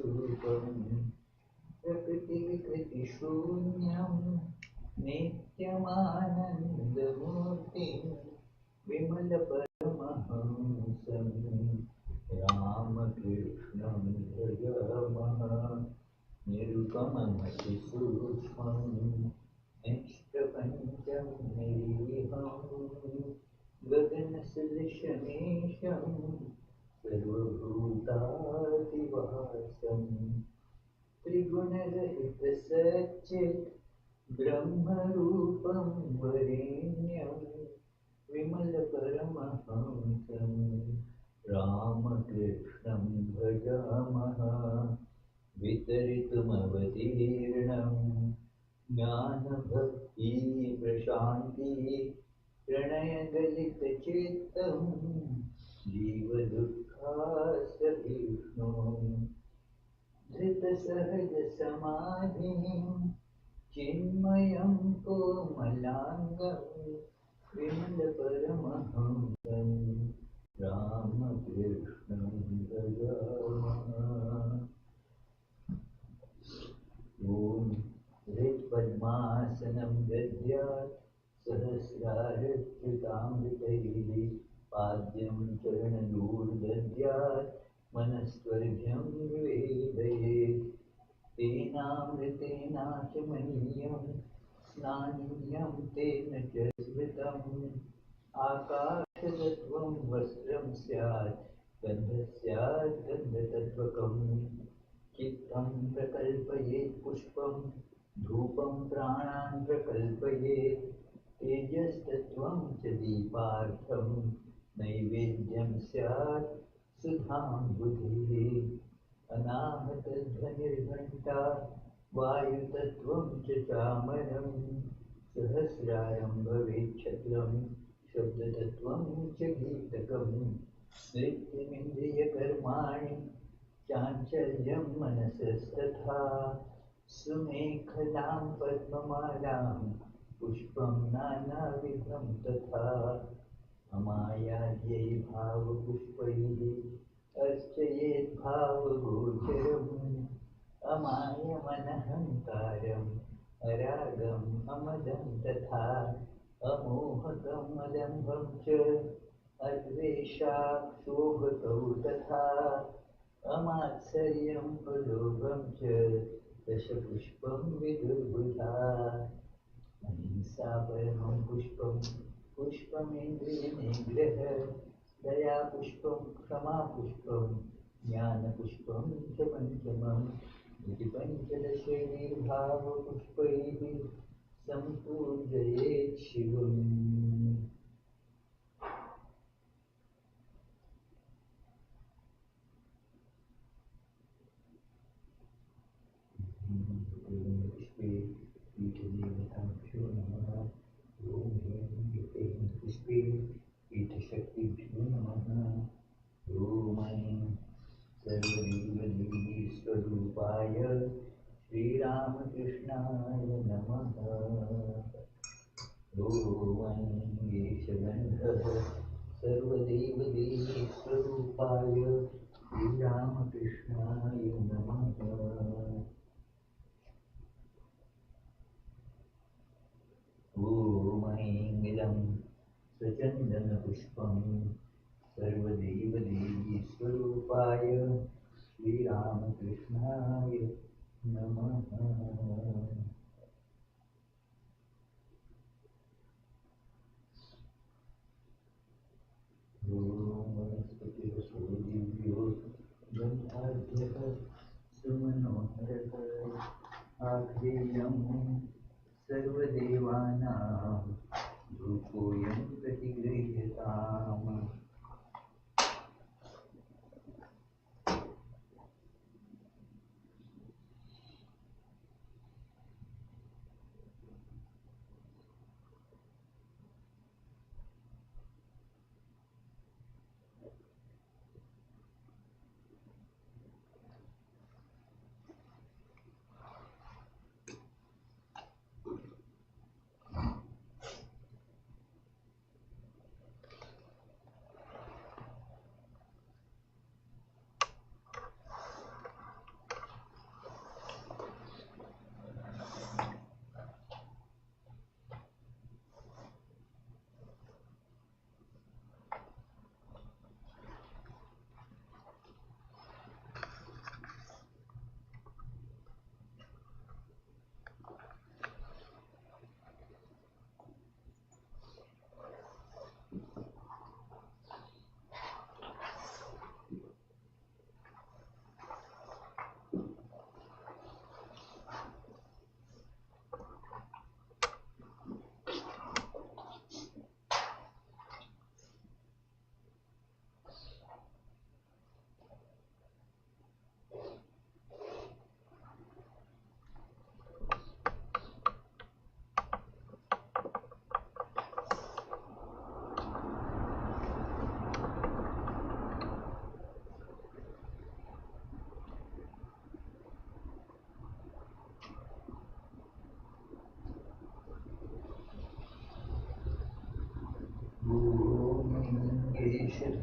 प्रकृतिविकृतिशून्यं नित्यमानन्दमूर्तिं विमलपरमहंसं रामकृष्णं भजामः निरुपममतिसूक्ष्मं निष्प्रपञ्चं निरीहं गगनसदृशमेशं सर्वभूतादिवासं त्रिगुणरहितसच्चित् ब्रह्मरूपं वरेण्यं विमलपरमहंसं रामकृष्णं भजामः वितरितुमवतीर्णं ज्ञानभक्ति प्रशान्ति प्रणयगलितचित्तं जीवदुःखासहिष्णुं धृतसहजसमाधिं चिन्मयं कोमलाङ्गं विमलपरमहंसं रामकृष्णं भजामः ॐ हृत्पद्मासनं दद्यात् सहस्रारच्युतामृतैः पाद्यं चरणयोर्दद्यात् मनस्वर्घ्यं निवेदयेत् तेनामृतेनाचमनीयं स्नानीयं तेन च स्मृतम् आकाशतत्त्वं वस्त्रं स्यात् गन्धः स्यात् गन्धतत्त्वकम् चित्तं प्रकल्पयेत् पुष्पं धूपं प्राणान् प्रकल्पयेत् तेजस्तत्त्वं च दीपार्थं नैवेद्यं स्यात् सुधां बुधिः अनाहतध्वनिर्घण्टा वायुतत्त्वं च चामरं सहस्रारं भवेत् छत्रं शब्दतत्त्वं च गीतकं नृत्यमिन्द्रियकर्माणि चाञ्चल्यं मनसस्तथा सुमेखलां पद्ममालां पुष्पं नानाविधं तथा अमायाद्यै भावपुष्पैः अर्चयेत् भावगोचरम् अमायमनहङ्कारम् अरागम् अमदं तथा अमोहकम् अदम्भं च अद्वेषाक्षोभकौ तथा अमात्सर्यं प्रलोभं च दशपुष्पं विदुर्बुधा अहिंसा परमं पुष्पं पुष्पमिन्द्रियनिग्रह दया पुष्पं क्षमा पुष्पं ज्ञानपुष्पं च पञ्चमम् इति पञ्चदशैर्भावपुष्पैः सम्पूजयेत् शिवम् पुष्पे पीठदेवताभ्यो नमः ॐ ह्रीं पुष्पे पीठशक्तिभ्यो नमः ॐ ऐं सर्वदेवदेवीस्वरूपाय श्रीरामकृष्णाय नमः ॐ ऐं येशगन्धः सर्वदेवदेवीस्वरूपाय श्रीरामकृष्णाय नमः ॐ ऐं नीलं स्वचन्दनपुष्पं सर्वदेवदेवीस्वरूपाय श्रीरामकृष्णाय नमः ॐ वनस्पतिरसोदिव्यो गन्धाढ्यः सुमनोहरः आह्रेयं सर्वदेवानां धूपोऽयं प्रतिगृह्यताम्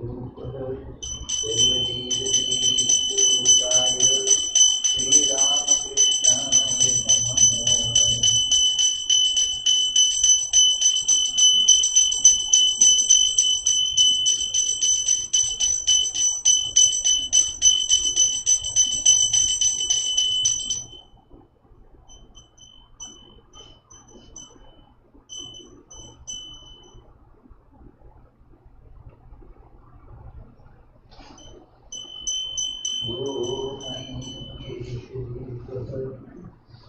रूपः सर्वदेवदेवीस्वरूपाय श्रीरामकृष्णाय नमः।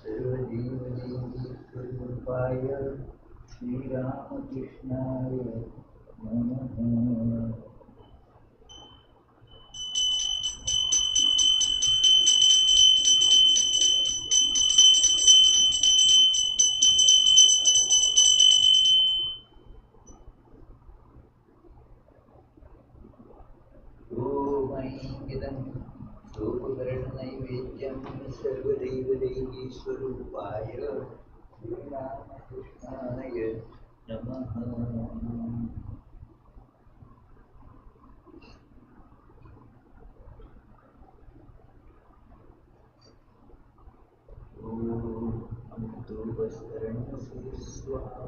सर्वदेवदेवीस्वरूपाय श्रीरामकृष्णाय नमः। ओमैदं सोपकरणनैवेद्यं सर्वदेवदेवीस्वरूपाय श्रीरामकृष्णाय नमः। ॐ अमृतोपस्तरणसे स्वाहा।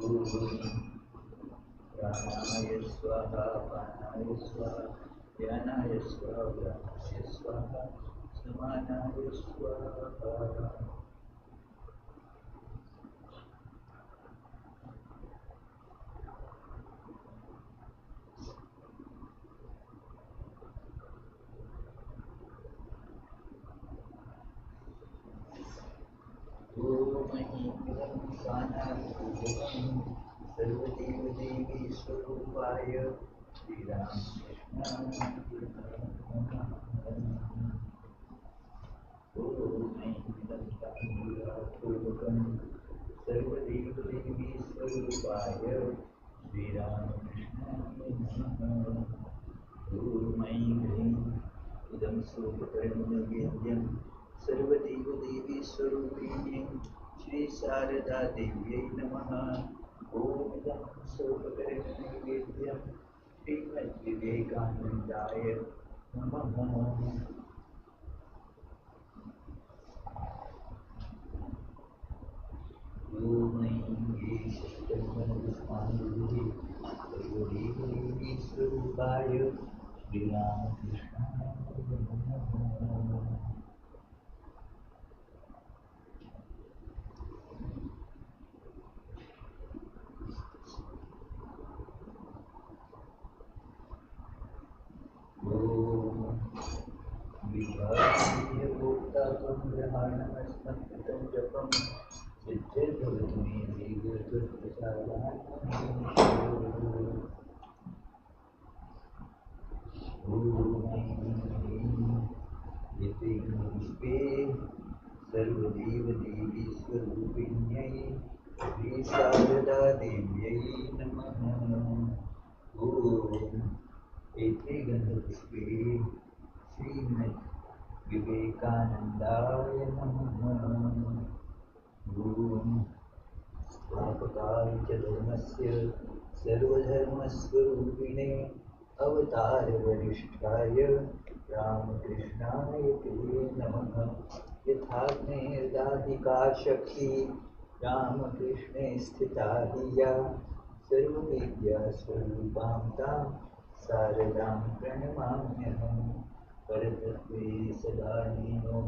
ॐ प्राणाय स्वाहा पानाय स्वाहा ध्यानाय स्वाहा व्यानाय स्वाहा समानाय स्वाहा। ओमैं सानापूजकं सर्वदेवदेवीस्वरूपाय श्रीरामकृष्णाय नमः। ओमैं ताम्बूलापूजकं सर्वदेवदेवीस्वरूपाय श्रीरामकृष्णाय नमः। ओमैं ह्रीं इदं सोपकरणनैवेद्यं सर्वदेवदेवीस्वरूपिण्यै श्री शारदा देव्यै नमः। ॐ इदं सोपकरणनैवेद्यं श्रीमद्विवेकानन्दाय नमः। ओमैं येषष्टमनस्मान्विः सर्वदेवदेवीस्वरूपाय श्रीरामकृष्णाय नमः। विभागीयभोक्तात्वं ग्रहाणमस्मत्कृतं जपं सिद्धिर्भवतु मे दीर्घकृतप्रसादात्। पुष्पे सर्वदेवदेवीस्वरूपिण्यै श्रीशारदा देव्यै नमः। ॐ एते गन्धपुष्पे श्रीमद् विवेकानन्दाय नमः। ॐ स्थापकाय च धर्मस्य सर्वधर्मस्वरूपिणे अवतारवरिष्ठाय रामकृष्णाय ते नमः। यथाग्ने हृदाधिका शक्ति रामकृष्णे स्थिता हि या सर्वविद्यास्वरूपां तां शारदां प्रणमाम्यहम्। परतत्त्वे सदा लीनो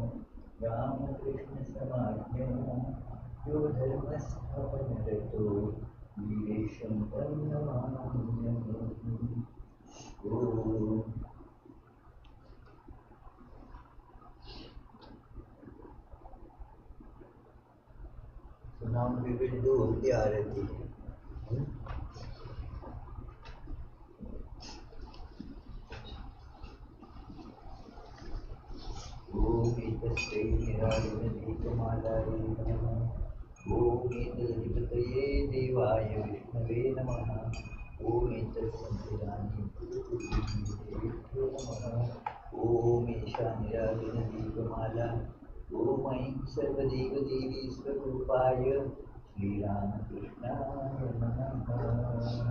रामकृष्णसमाज्ञया यो धर्मस्थापनरतो वीरेशं तं नमाम्यहम्। So now we will do the arati. Om Itaste Nirajanadekamalaye Namaha. Om Italajipataye Devaya Vishnave Namaha. Om Itasamsidani Purushabhyo Namaha. Om Isha Nirajanadekamala. Om Aim Sarvadeva Devi Swarupaya Sri Ramakrishna Namaha.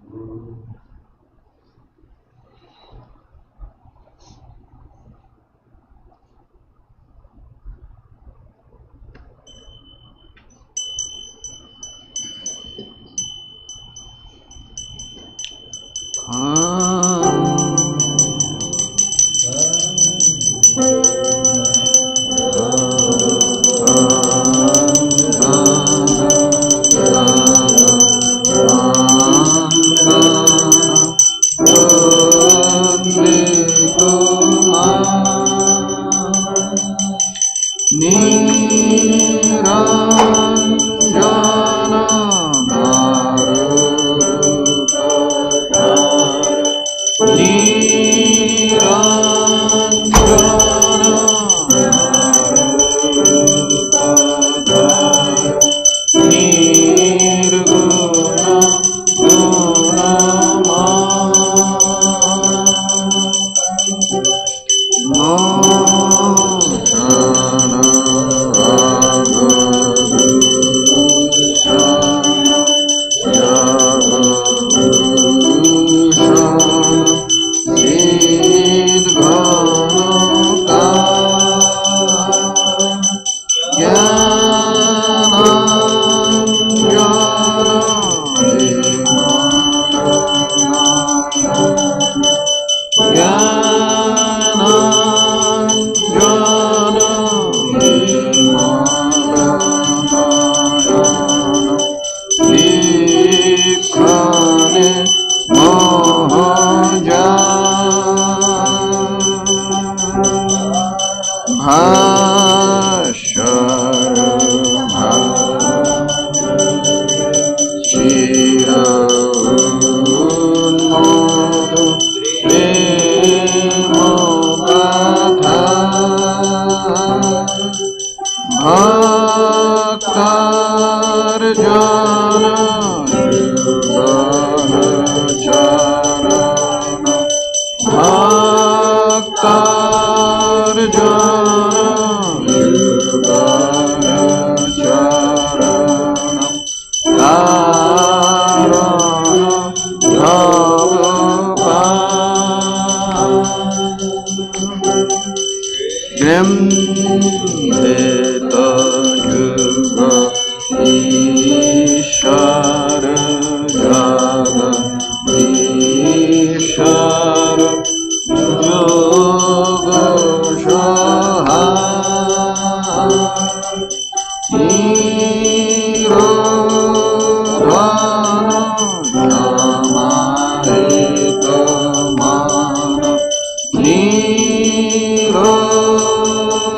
Guru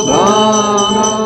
Nirodhana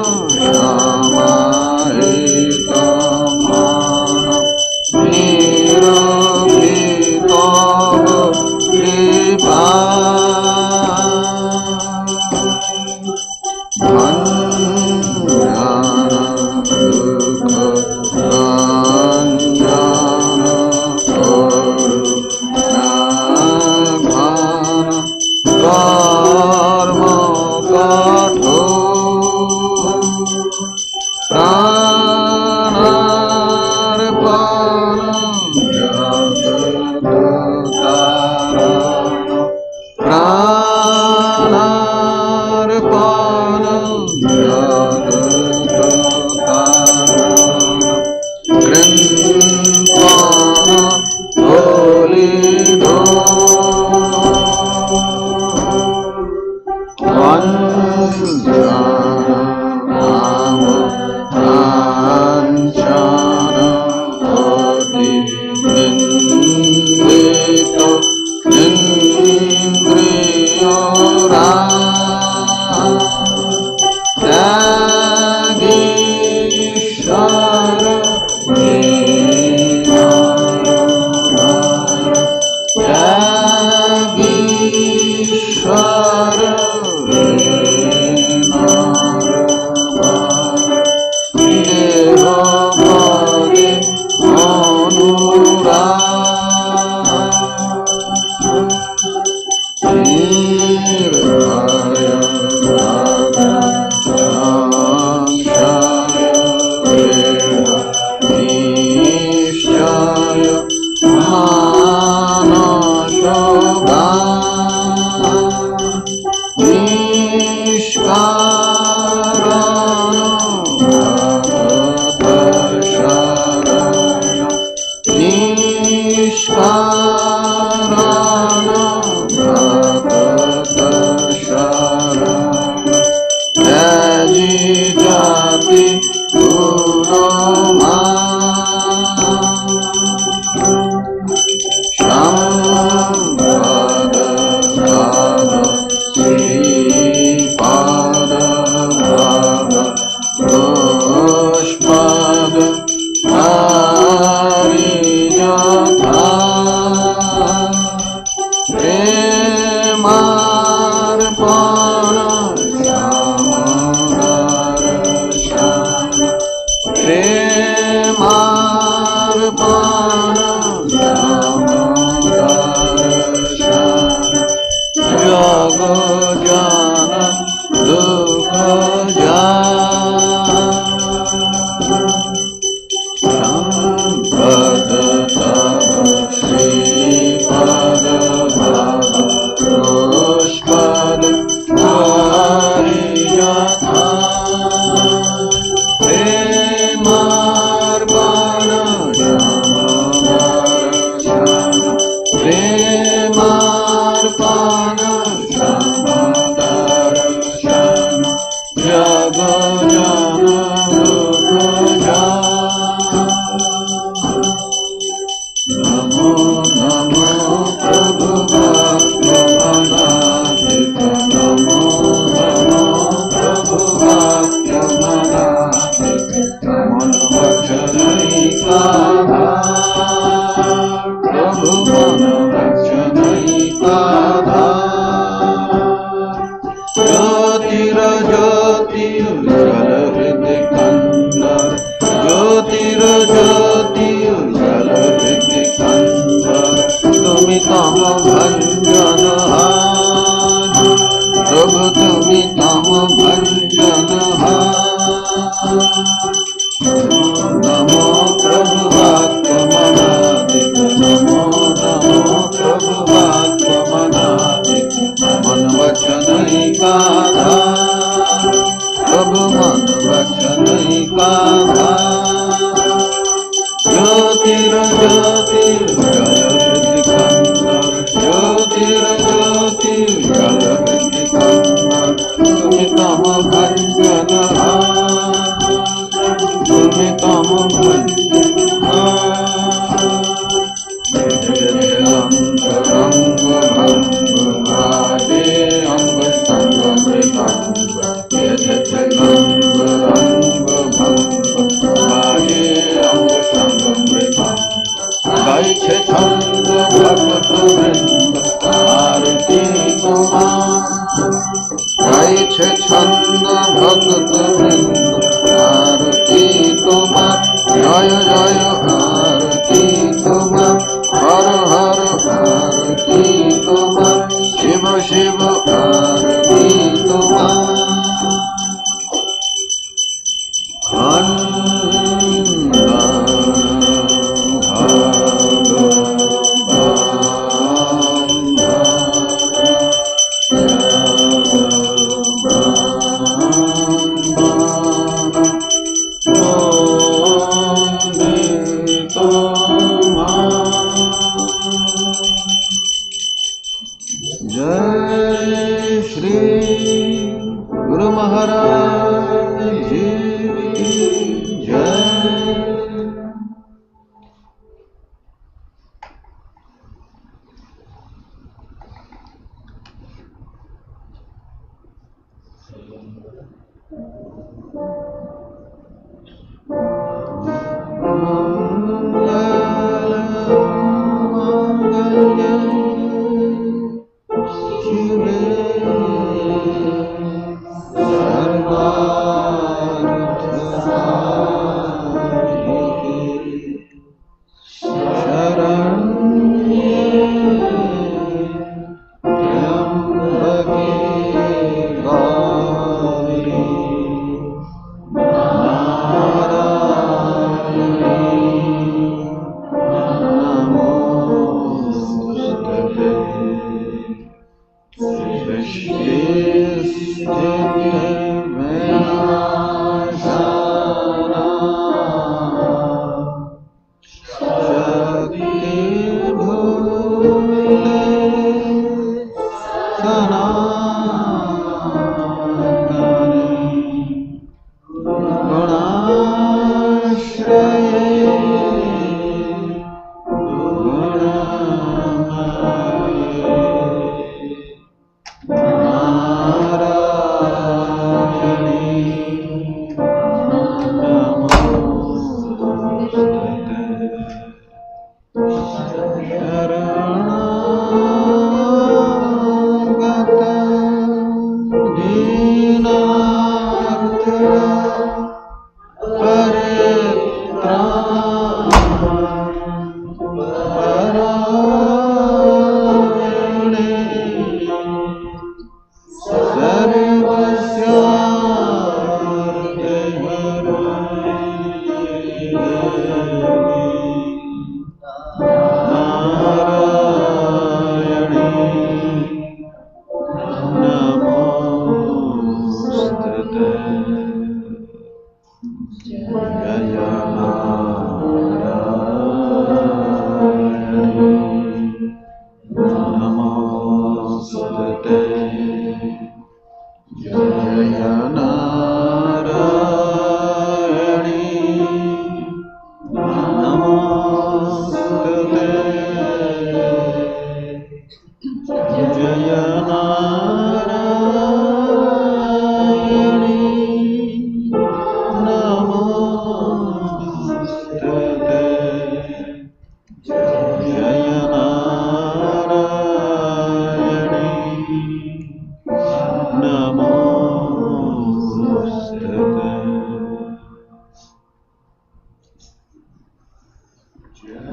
Shiv आरती तुम्हारी जय श्री गुरु महाराज जी की जय।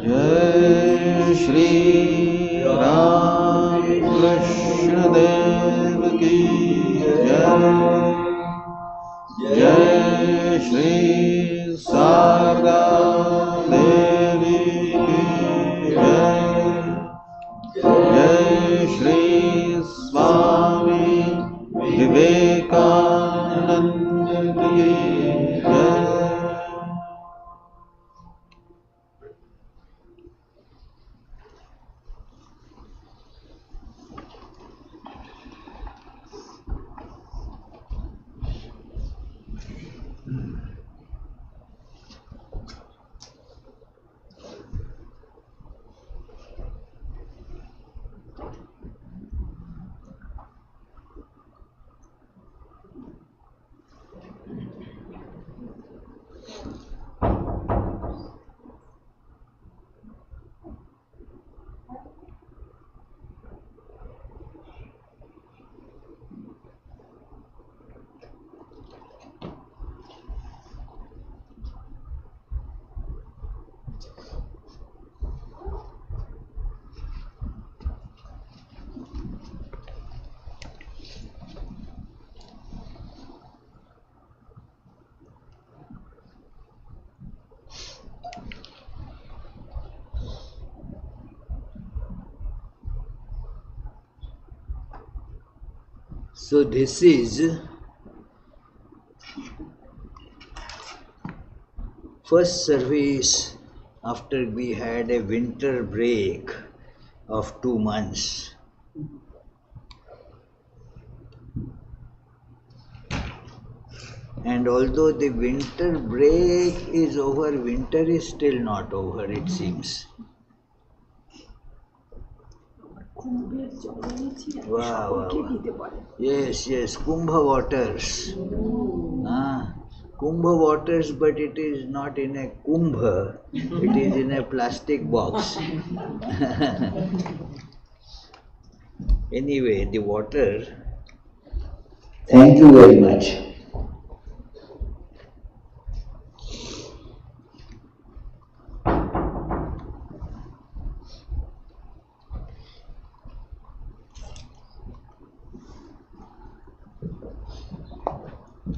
जय श्री राम कृष्ण देव So this is first service after we had a winter break of 2 months. And although the winter break is over, winter is still not over, it seems. Wow. Yes, Kumbha waters. Kumbha waters, but it is not in a kumbha, it is in a plastic box. Anyway, the water. Thank you very much.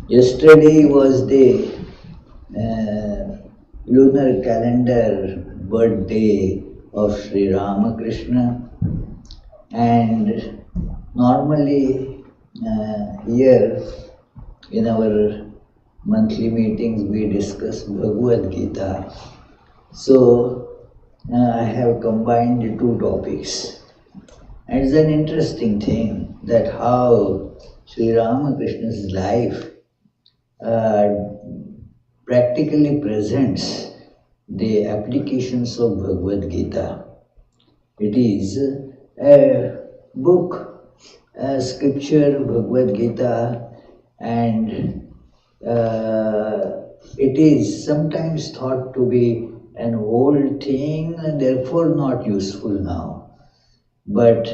Yesterday was the lunar calendar birthday of Sri Ramakrishna, and normally here in our monthly meetings we discuss Bhagavad Gita. So I have combined the two topics. And it's an interesting thing that how Sri Ramakrishna's life practically presents the applications of Bhagavad Gita. It is a book, a scripture, Bhagavad Gita, and it is sometimes thought to be an old thing and therefore not useful now. But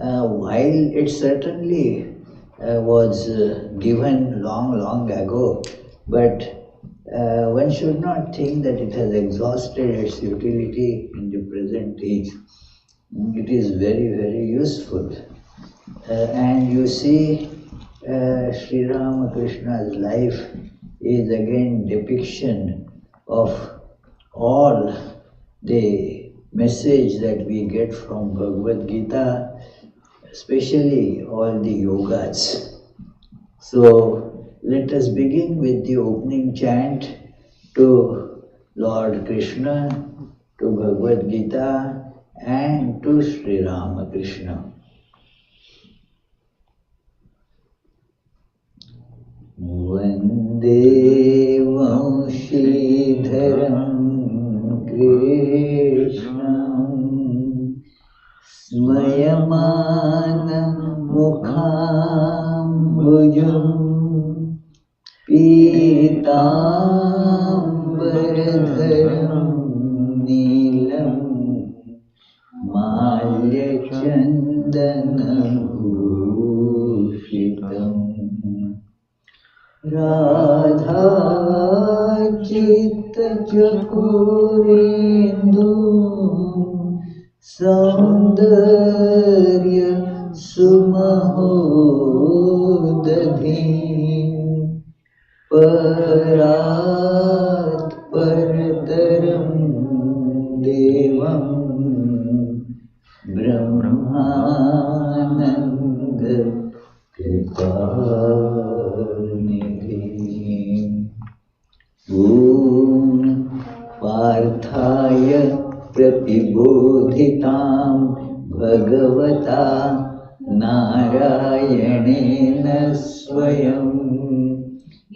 while it certainly was given long ago, but one should not think that it has exhausted its utility in the present age. It is very useful. And you see, Sri Ramakrishna's life is again depiction of all the message that we get from Bhagavad Gita, especially all the yogas. So let us begin with the opening chant to Lord Krishna, to Bhagavad Gita, and to Sri Ramakrishna. Vande Vamshidharam Krishnam Smayamana Mukhambujam Pitambaradharam Neelam Malyachandanabhushitam Radha Chitta Chakurendu Saundarya Sumahodadhi Parat Parataram Devam Brahmananda Kripanidhi Om Parthaya Pratibodhitam Bhagavata Narayanena Swayam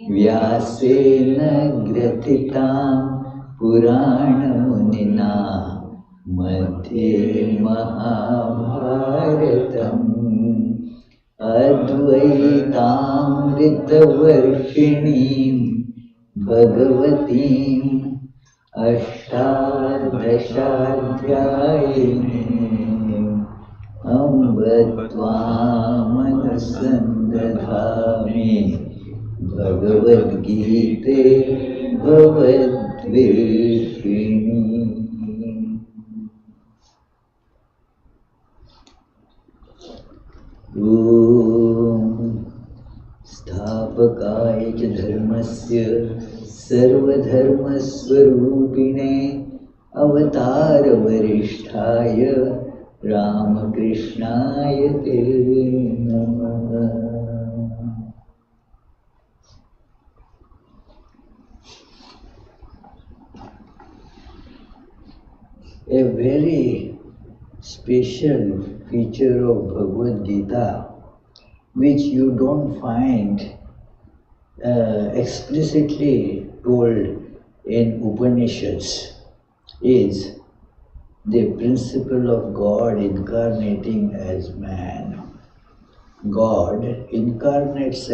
Vyasena Gratitam Purana Munina Madhye Mahabharatam Advaitaamritavarshinim Bhagavatim Ashtadashaധ്യായിनीം Amba Tvāmanasandadhāmi Bhagavad Gita Bhavadveshini. स्थापकाय च धर्मस्य सर्वधर्मस्वरूपिणे अवतारवरिष्ठाय रामकृष्णाय ते नमः. a very special feature of Bhagavad Gita, which you don't find explicitly told in Upanishads, is the principle of God incarnating as man. God incarnates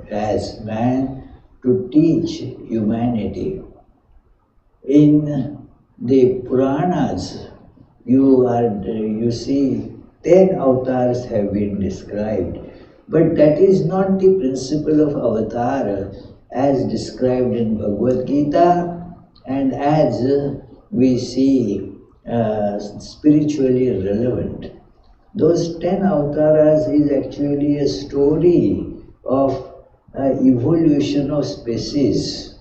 as man to teach humanity. In the Puranas, you see 10 avatars have been described, but that is not the principle of avatar as described in Bhagavad Gita and as we see spiritually relevant. Those 10 avatars is actually a story of evolution of species.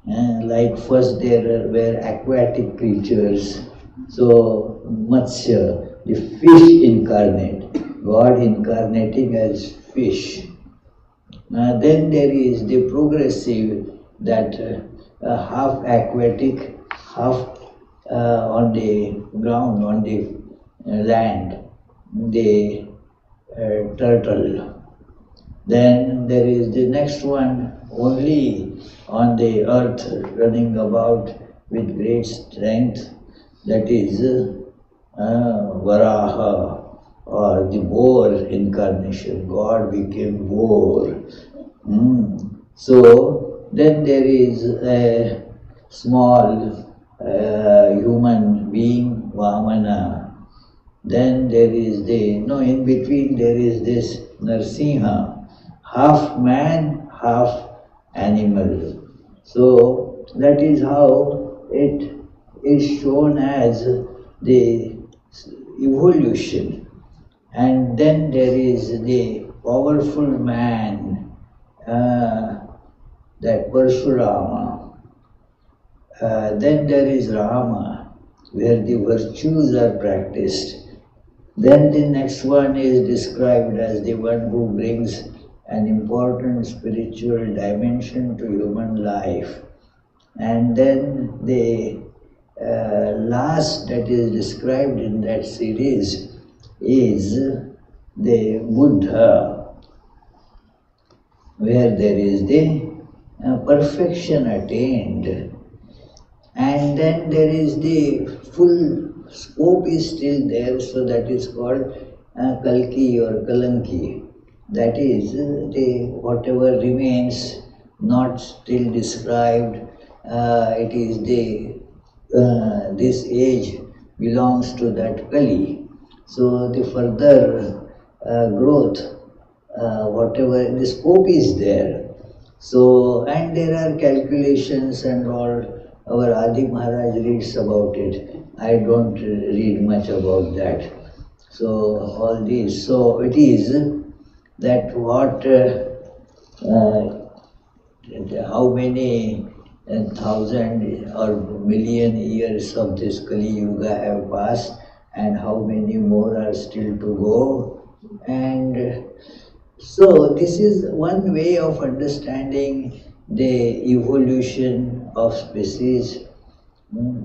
Like first there were aquatic creatures, so Matsya, the fish incarnate, God incarnating as fish. Then there is the progressive, that half aquatic, half on the ground, on the land, the turtle. Then there is the next one, only on the earth, running about with great strength, that is Varaha, or the boar incarnation. God became boar. So then there is a small human being, Vamana. Then there is in between there is this Narsimha, half man, half animal. So that is how it is shown as the evolution. And then there is the powerful man, that Parshurama. Then there is Rama, where the virtues are practiced. Then the next one is described as the one who brings an important spiritual dimension to human life. And then the last that is described in that series is the Buddha, where there is the perfection attained. And then there is the full scope is still there, so that is called Kalki or Kalanki. That is the whatever remains not still described. It is this age belongs to that Kali. So the further growth, whatever the scope is there. So, and there are calculations and all. Our Adi Maharaj reads about it. I don't read much about that. So all these. So it is that what, how many thousand or million years of this Kali Yuga have passed, and how many more are still to go. And so this is one way of understanding the evolution of species.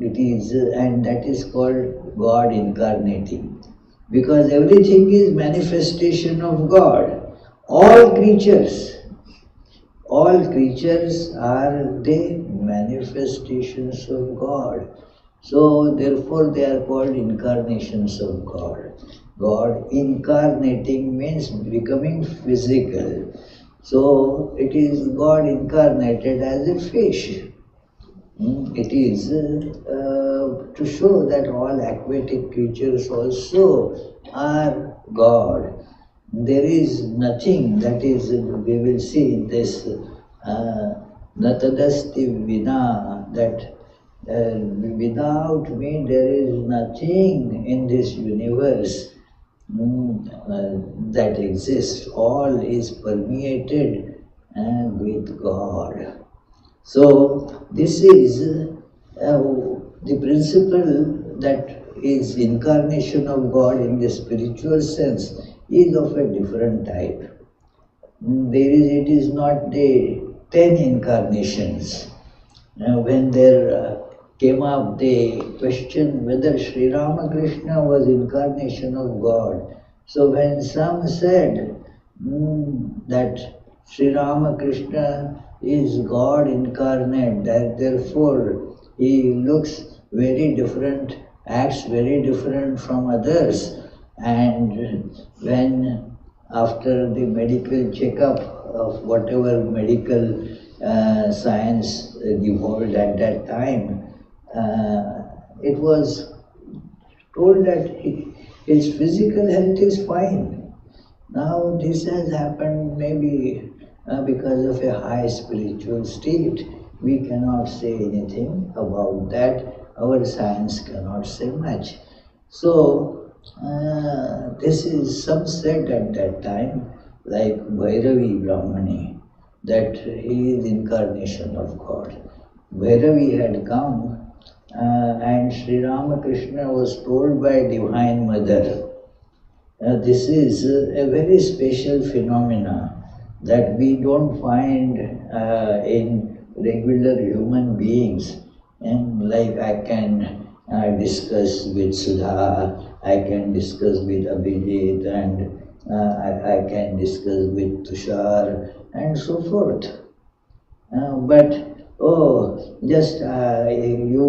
It is, and that is called God incarnating, because everything is manifestation of God. All creatures are the manifestations of God. So therefore they are called incarnations of God. God incarnating means becoming physical. So it is God incarnated as a fish. It is to show that all aquatic creatures also are God. There is nothing, that is, we will see in this Natadasti Vina, that without me there is nothing in this universe that exists. All is permeated with God. So this is the principle that is incarnation of God in the spiritual sense is of a different type. It is not the 10 incarnations. When there came up the question whether Sri Ramakrishna was incarnation of God. So when some said that Sri Ramakrishna is God incarnate, that therefore he looks very different, acts very different from others, and when after the medical checkup of whatever medical science evolved at that time, it was told that his physical health is fine. Now this has happened maybe because of a high spiritual state. We cannot say anything about that. Our science cannot say much. So this is some said at that time, like Bhairavi Brahmani, that he is incarnation of God. Bhairavi had come and Sri Ramakrishna was told by Divine Mother, this is a very special phenomena that we don't find in regular human beings. And like I can discuss with Sudha, I can discuss with Abhijit, and I can discuss with Tushar, and so forth. But you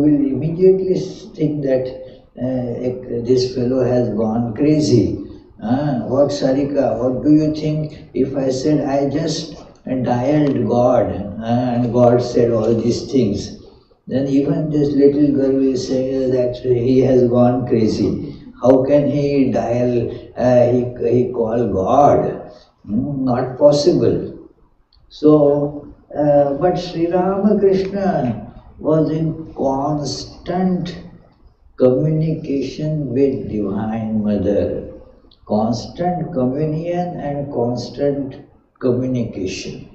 will immediately think that this fellow has gone crazy. What Sarika, what do you think if I said I just dialed God and God said all these things? Then even this little girl will say that he has gone crazy. How can he dial, he call God? Not possible. So, but Sri Ramakrishna was in constant communication with Divine Mother, constant communion and constant communication.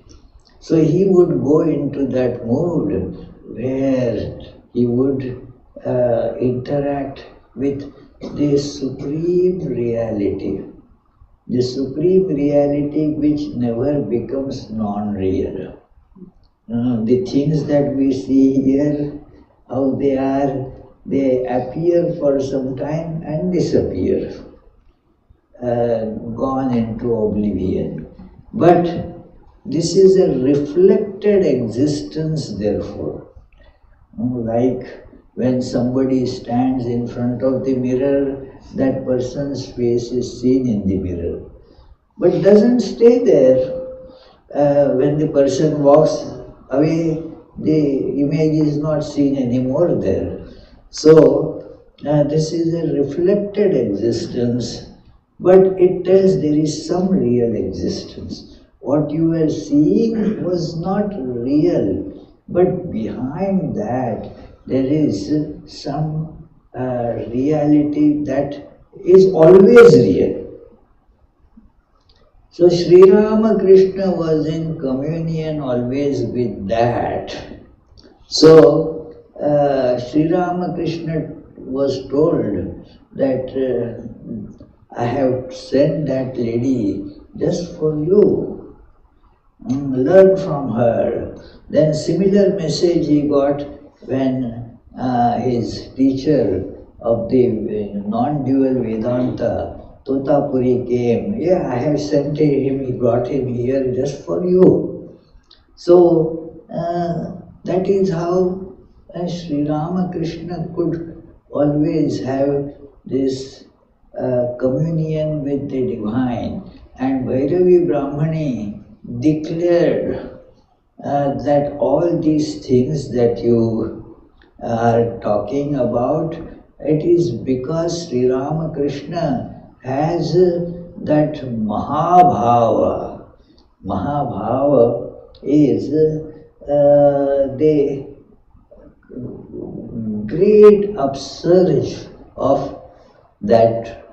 So he would go into that mood where he would interact with the supreme reality which never becomes non-real. The things that we see here, how they are, they appear for some time and disappear, gone into oblivion. But this is a reflected existence, therefore. Like when somebody stands in front of the mirror, that person's face is seen in the mirror, but doesn't stay there. When the person walks away, the image is not seen anymore there. So, this is a reflected existence, but it tells there is some real existence. What you were seeing was not real, but behind that there is some reality that is always real. So Sri Ramakrishna was in communion always with that. So Sri Ramakrishna was told that I have sent that lady just for you. Learn from her. Then similar message he got when his teacher of the non-dual Vedanta, Totapuri, came. Yeah, I have sent him, he brought him here just for you. So that is how Sri Ramakrishna could always have this communion with the divine. And Bhairavi Brahmani declared that all these things that you are talking about, it is because Sri Ramakrishna has that Mahabhava. Mahabhava is the great upsurge of that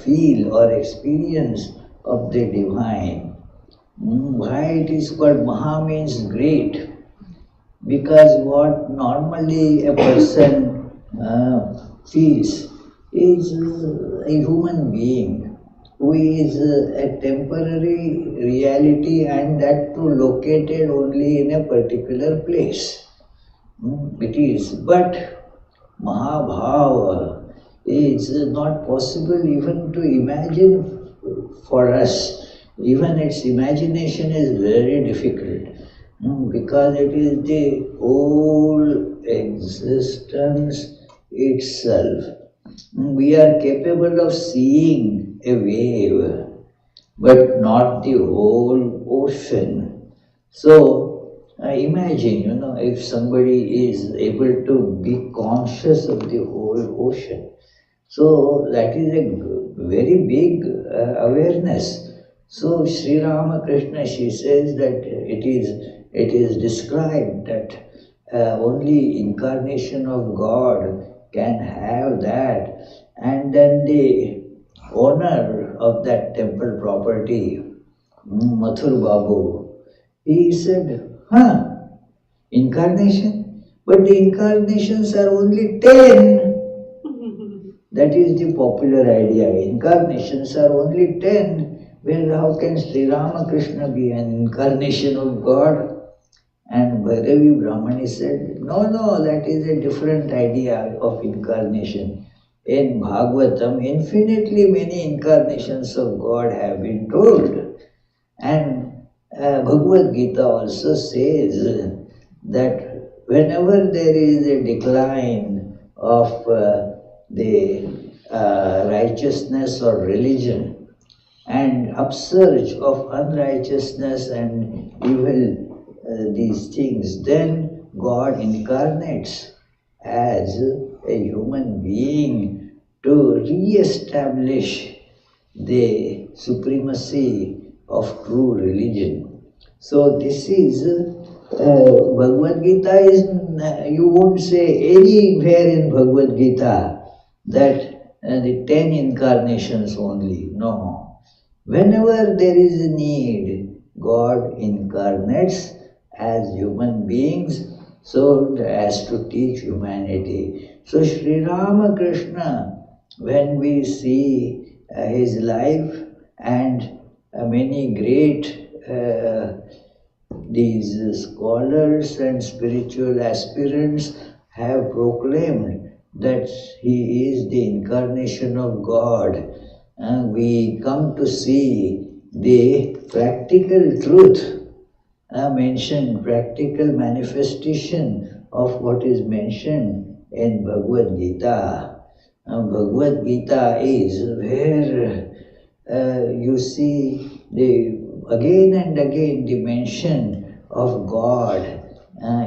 feel or experience of the divine. Why it is called Maha means great? Because what normally a person feels is a human being who is a temporary reality, and that too located only in a particular place. It is, but Mahabhava is not possible even to imagine for us. Even its imagination is very difficult because it is the whole existence itself. We are capable of seeing a wave, but not the whole ocean. So imagine, if somebody is able to be conscious of the whole ocean. So that is a very big awareness. So Sri Ramakrishna, she says that it is described that only incarnation of God can have that, and then the owner of that temple property, Mathur Babu, he said, incarnation? But the incarnations are only 10. That is the popular idea. Incarnations are only 10. Well, how can Sri Ramakrishna be an incarnation of God? And Bhairavi Brahmani said, no, that is a different idea of incarnation. In Bhagavatam, infinitely many incarnations of God have been told. And Bhagavad Gita also says that whenever there is a decline of the righteousness or religion and upsurge of unrighteousness and evil, these things, then God incarnates as a human being to re-establish the supremacy of true religion. So this is Bhagavad Gita is, you won't say anywhere in Bhagavad Gita that the 10 incarnations only. No. Whenever there is a need, God incarnates as human beings so as to teach humanity. So Sri Ramakrishna, when we see his life and many great these scholars and spiritual aspirants have proclaimed that he is the incarnation of God. We come to see the practical truth mentioned, practical manifestation of what is mentioned in Bhagavad Gita. Bhagavad Gita is where you see again and again the mention of God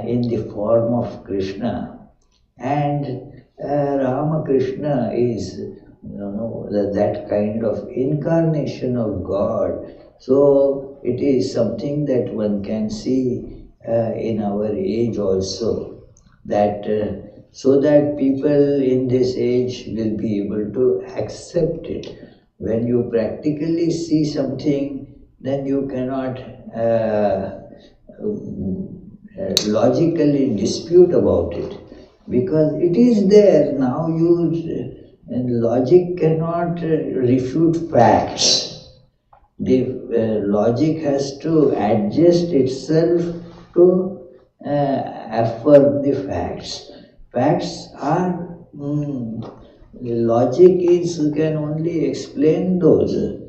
in the form of Krishna. And Ramakrishna is that kind of incarnation of God. So it is something that one can see in our age also, that so that people in this age will be able to accept it. When you practically see something, then you cannot logically dispute about it, because it is there. Now logic cannot refute facts. The logic has to adjust itself to affirm the facts. Facts are, logic can only explain those,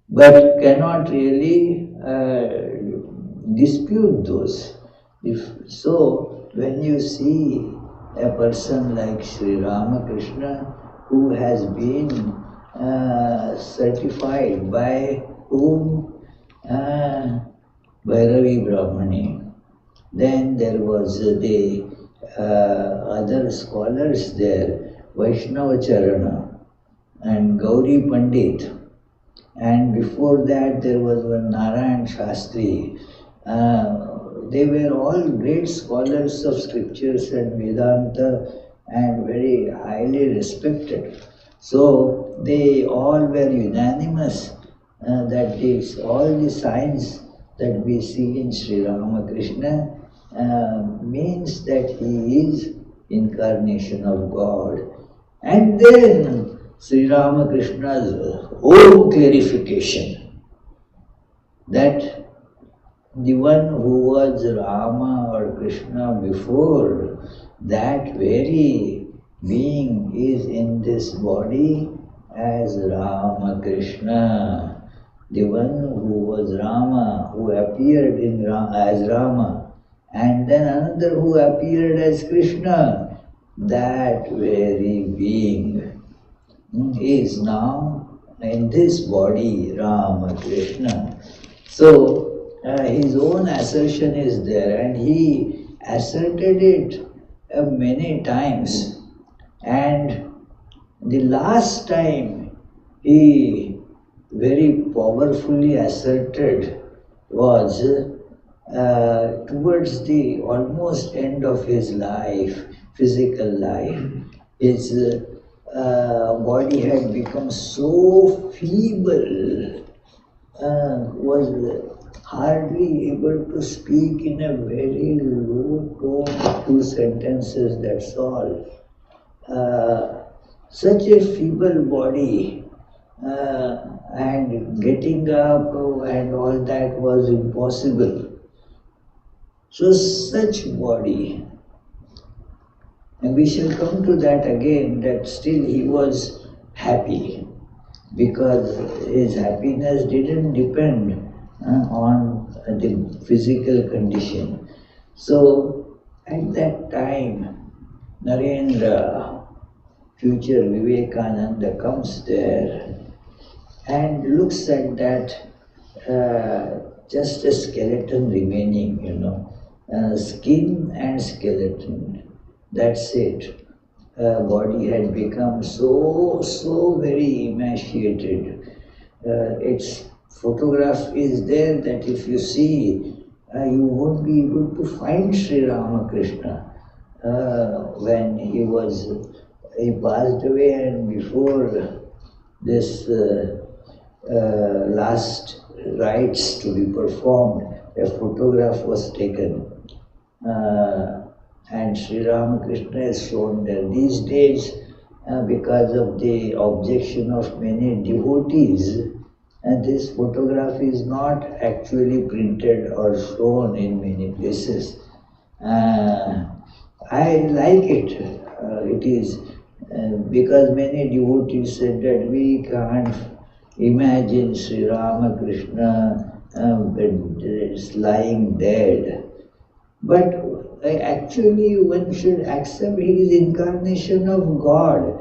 but cannot really dispute those. So, when you see a person like Sri Ramakrishna, who has been certified by whom? Bhairavi Brahmani. Then there was the other scholars there, Vaishnava Charana and Gauri Pandit. And before that there was one Narayan Shastri. They were all great scholars of scriptures and Vedanta and very highly respected. So they all were unanimous that all the signs that we see in Sri Ramakrishna means that he is incarnation of God. And then Sri Ramakrishna's own clarification that the one who was Rama or Krishna before, that very being is in this body as Ramakrishna. The one who was Rama, who appeared as Rama, and then another who appeared as Krishna, that very being is now in this body, Ramakrishna. So his own assertion is there, and he asserted it many times. And the last time he very powerfully asserted was towards the almost end of his life, physical life. His body had become so feeble, was hardly able to speak in a very low tone, 2 sentences, that's all. Such a feeble body, and getting up and all that was impossible. So such body, and we shall come to that again, that still he was happy, because his happiness didn't depend on the physical condition. So at that time, Narendra, future Vivekananda, comes there and looks at that just a skeleton remaining, skin and skeleton. That's it. Body had become so very emaciated. Its photograph is there that if you see, you won't be able to find Sri Ramakrishna when he passed away, and before this last rites to be performed, a photograph was taken. And Sri Ramakrishna is shown there. These days, because of the objection of many devotees, and this photograph is not actually printed or shown in many places. I like it. It is because many devotees said that we can't imagine Sri Ramakrishna lying dead. But actually one should accept he is incarnation of God.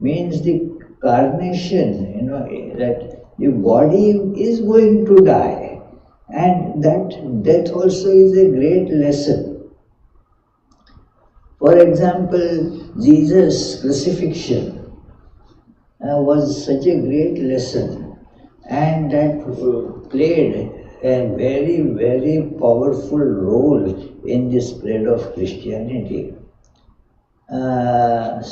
Means the carnation, that the body is going to die. And that death also is a great lesson. For example, Jesus' crucifixion was such a great lesson, and that played a very powerful role in the spread of Christianity. But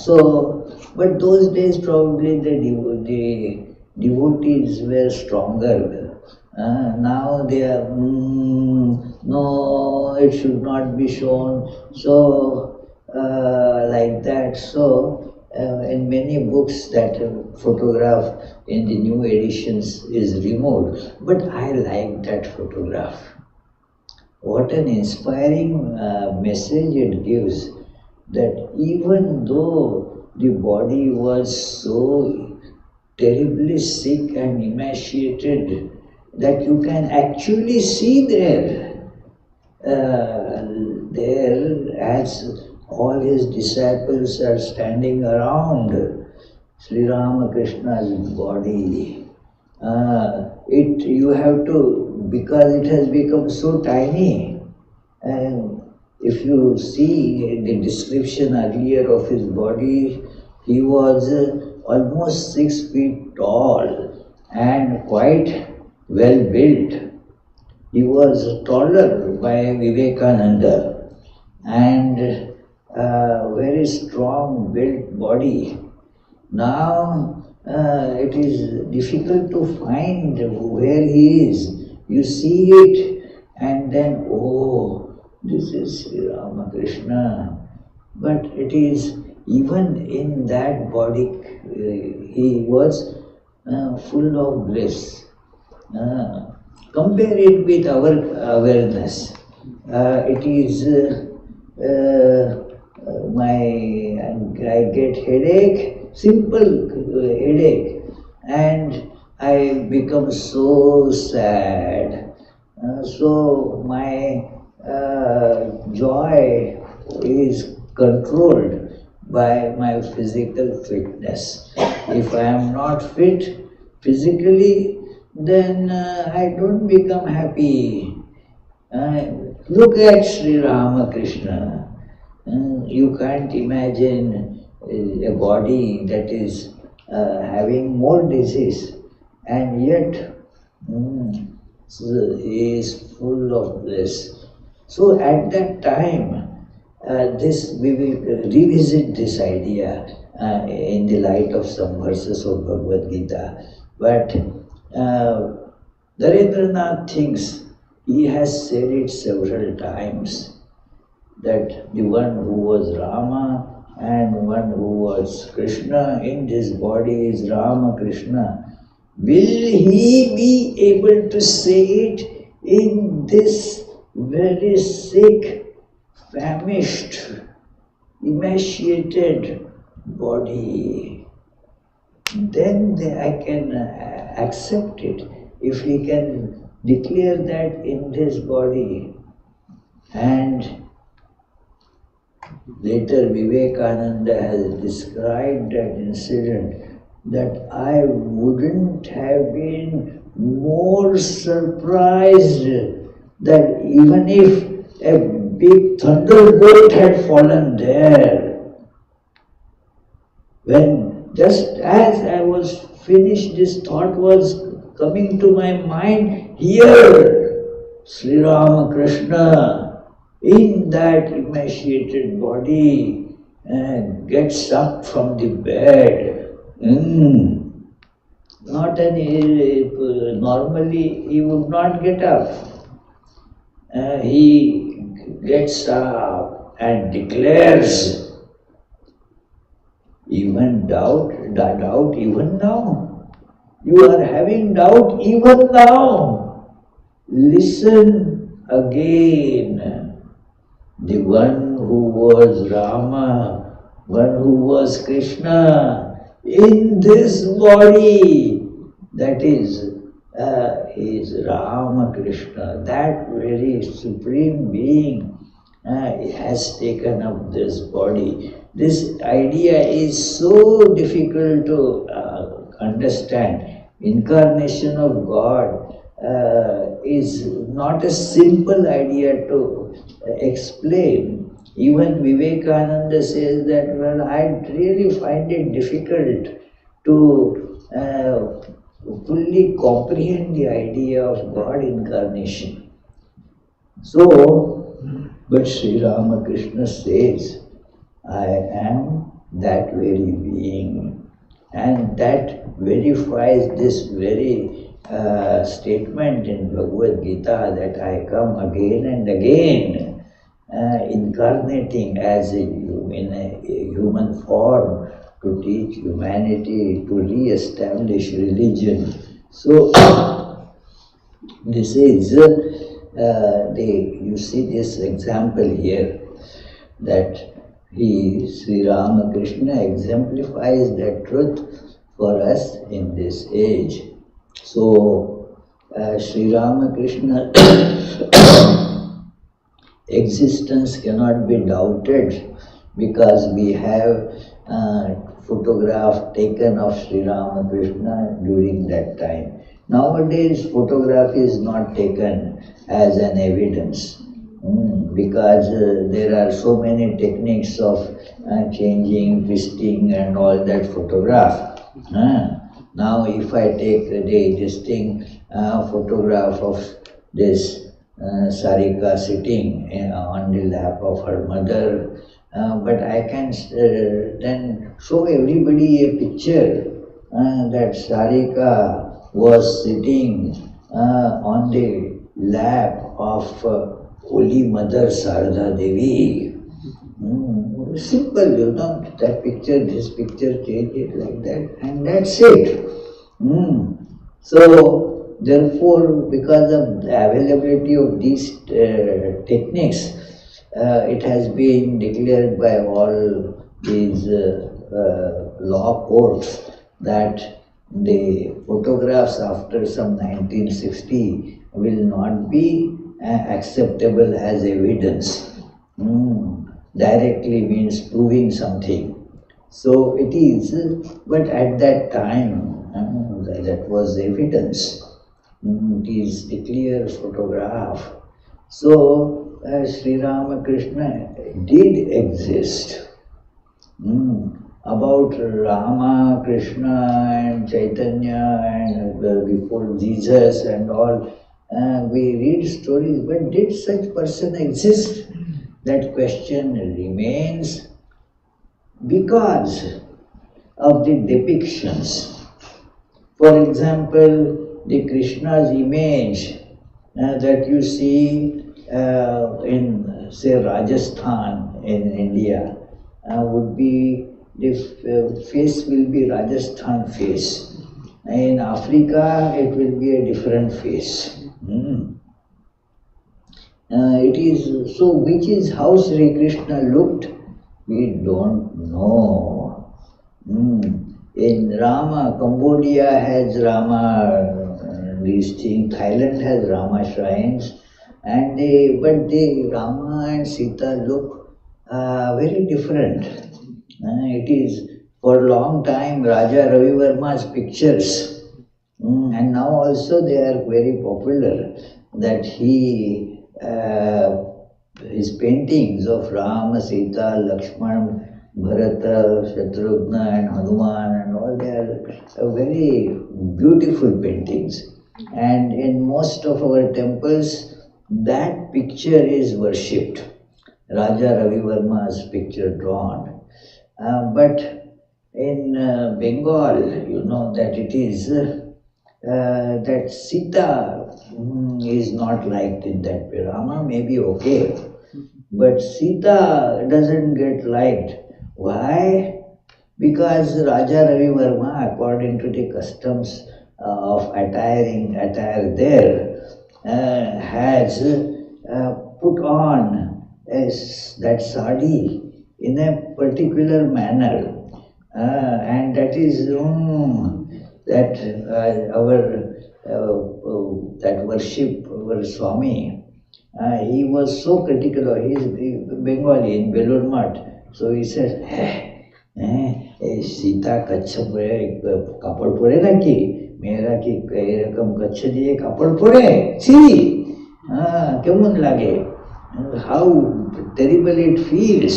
those days probably the devotees were stronger. Now they are, no, it should not be shown. So, like that. So, in many books that photograph in the new editions is removed. But I like that photograph. What an inspiring message it gives, that even though the body was so terribly sick and emaciated, that you can actually see there as all his disciples are standing around Sri Ramakrishna's body. You have to, because it has become so tiny, and if you see the description earlier of his body, he was almost 6 feet tall and quite well built. He was taller by Vivekananda and very strong built body. Now it is difficult to find where he is. You see it and then, oh, this is Sri Ramakrishna. But it is, even in that body, he was full of bliss. Compare it with our awareness. It is I get headache, simple headache, and I become so sad. So my joy is controlled by my physical fitness. If I am not fit physically, then I don't become happy. Look at Sri Ramakrishna. You can't imagine a body that is having more disease, and yet he is full of bliss. So at that time, this we will revisit this idea in the light of some verses of Bhagavad Gita. But Narendranath thinks, he has said it several times, that the one who was Rama and one who was Krishna in this body is Ramakrishna. Will he be able to say it in this very sick, famished, emaciated body? Then I can accept it. If he can declare that in this body. And later Vivekananda has described that incident, that I wouldn't have been more surprised that even if a big thunderbolt had fallen there, when just as I was finished, this thought was coming to my mind, here Sri Ramakrishna in that emaciated body gets up from the bed. Normally he would not get up. He gets up and declares, even doubt even now. You are having doubt even now. Listen again. The one who was Rama, one who was Krishna, in this body, that is Ramakrishna, that very supreme being has taken up this body. This idea is so difficult to understand. Incarnation of God is not a simple idea to explain. Even Vivekananda says that, well, I really find it difficult to fully comprehend the idea of God incarnation. So, but Sri Ramakrishna says, I am that very being. And that verifies this very statement in Bhagavad Gita, that I come again and again, incarnating as in a human form to teach humanity, to re-establish religion. So this is you see this example here, that Sri Ramakrishna exemplifies that truth for us in this age. So Sri Ramakrishna existence cannot be doubted, because we have photograph taken of Sri Ramakrishna during that time. Nowadays photograph is not taken as an evidence, because there are so many techniques of changing, twisting and all that photograph. Now if I take this photograph of this Sarika sitting on the lap of her mother, but I can then show everybody a picture that Sarika was sitting on the lap of Holy Mother Sarada Devi. Simple, that picture, this picture, change it like that, and that's it. So therefore, because of the availability of these techniques, it has been declared by all these law courts that the photographs after some 1960 will not be acceptable as evidence. Directly means proving something. So it is, but at that time, that was evidence. It is a clear photograph. So Sri Ramakrishna did exist. About Rama, Krishna and Chaitanya and before Jesus and all, we read stories, but did such person exist? That question remains because of the depictions. For example, the Krishna's image that you see in, say, Rajasthan in India would be, the face will be Rajasthan face. In Africa, it will be a different face. It is so, which is how Sri Krishna looked, we don't know. In Rama, Cambodia has Rama, these things, Thailand has Rama shrines, and but Rama and Sita look very different. It is for a long time Raja Ravi Verma's pictures, and now also they are very popular, that his paintings of Rama, Sita, Lakshman, Bharata, Shatrughna and Hanuman and all, they are very beautiful paintings. And in most of our temples, that picture is worshipped. Raja Ravi Verma's picture drawn. But in Bengal, you know that it is that Sita is not liked in that way. Rama may be okay, but Sita doesn't get liked. Why? Because Raja Ravi Verma, according to the customs of attire there, has put on that sari in a particular manner, and that is that that worship our Swami. He was so critical. He is Bengali in Belur Math, so he said, Sita Kutch परे कपड़ परे ना कि मेरा कि रकम कच्छ दिए कपड़ परे सी केमन लागे. How terrible it feels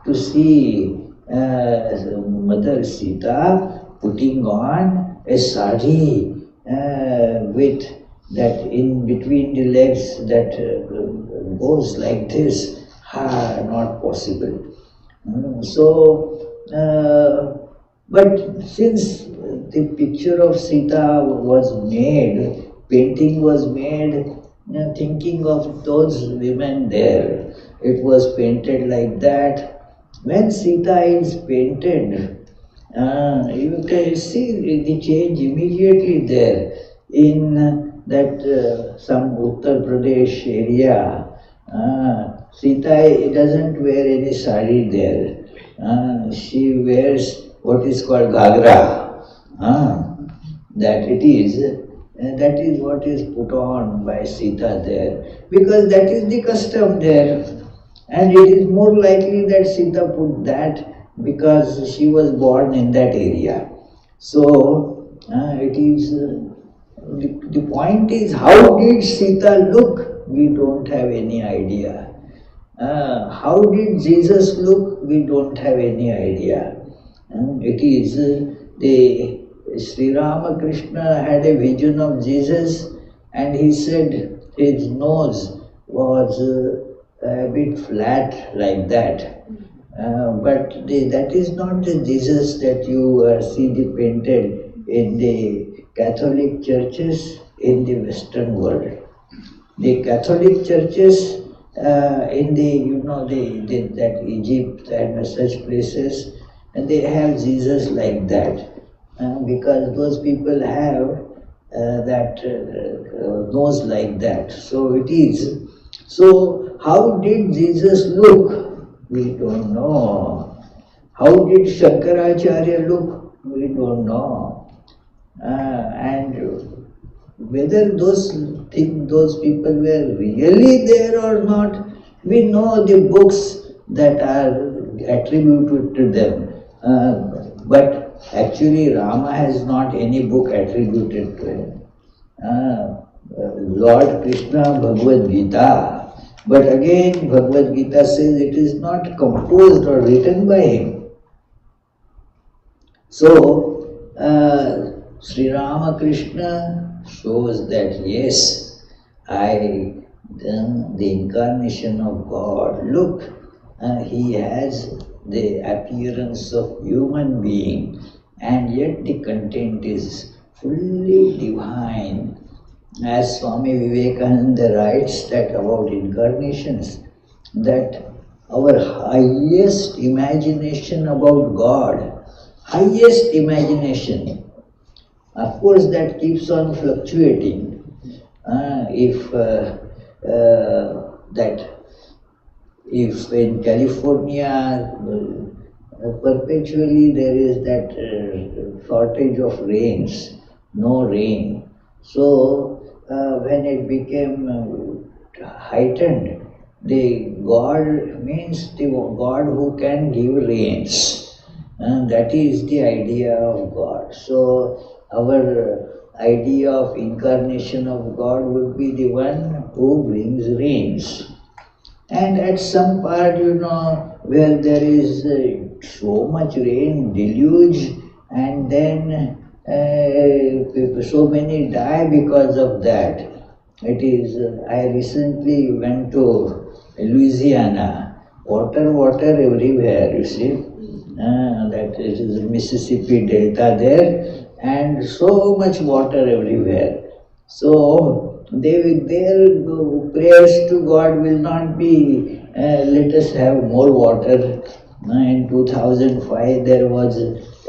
to see Mother Sita putting on a sari with that in between the legs that goes like this. Not possible. But since the picture of Sita was made, painting was made, thinking of those women there, it was painted like that. When Sita is painted, you can see the change immediately there. In that some Uttar Pradesh area, Sita doesn't wear any sari there. She wears what is called ghagra. That is what is put on by Sita there, because that is the custom there. And it is more likely that Sita put that because she was born in that area. So it is the point is, how did Sita look? We don't have any idea. How did Jesus look? We don't have any idea. It is the Sri Ramakrishna had a vision of Jesus, and he said his nose was a bit flat like that. But that is not the Jesus that you see painted in the Catholic churches in the Western world. The Catholic churches in the that Egypt and such places, and they have Jesus like that, because those people have that knows like that. So it is. So how did Jesus look? We don't know. How did Shankaracharya look? We don't know. And whether those people were really there or not, we know the books that are attributed to them. But actually Rama has not any book attributed to him. Lord Krishna, Bhagavad Gita. But again, Bhagavad Gita says it is not composed or written by him. So, Sri Ramakrishna shows that yes, the incarnation of God. Look, he has the appearance of human being, and yet the content is fully divine. As Swami Vivekananda writes that about incarnations, that our highest imagination about God, highest imagination, of course that keeps on fluctuating. If in California perpetually there is that shortage of rains, no rain. So when it became heightened, the God means the God who can give rains. And that is the idea of God. So our idea of incarnation of God would be the one who brings rains. And at some part, where there is so much rain, deluge, and then so many die because of that. It is, I recently went to Louisiana, water everywhere, you see. That it is Mississippi Delta there, and so much water everywhere. So their prayers to God will not be, let us have more water. In 2005 there was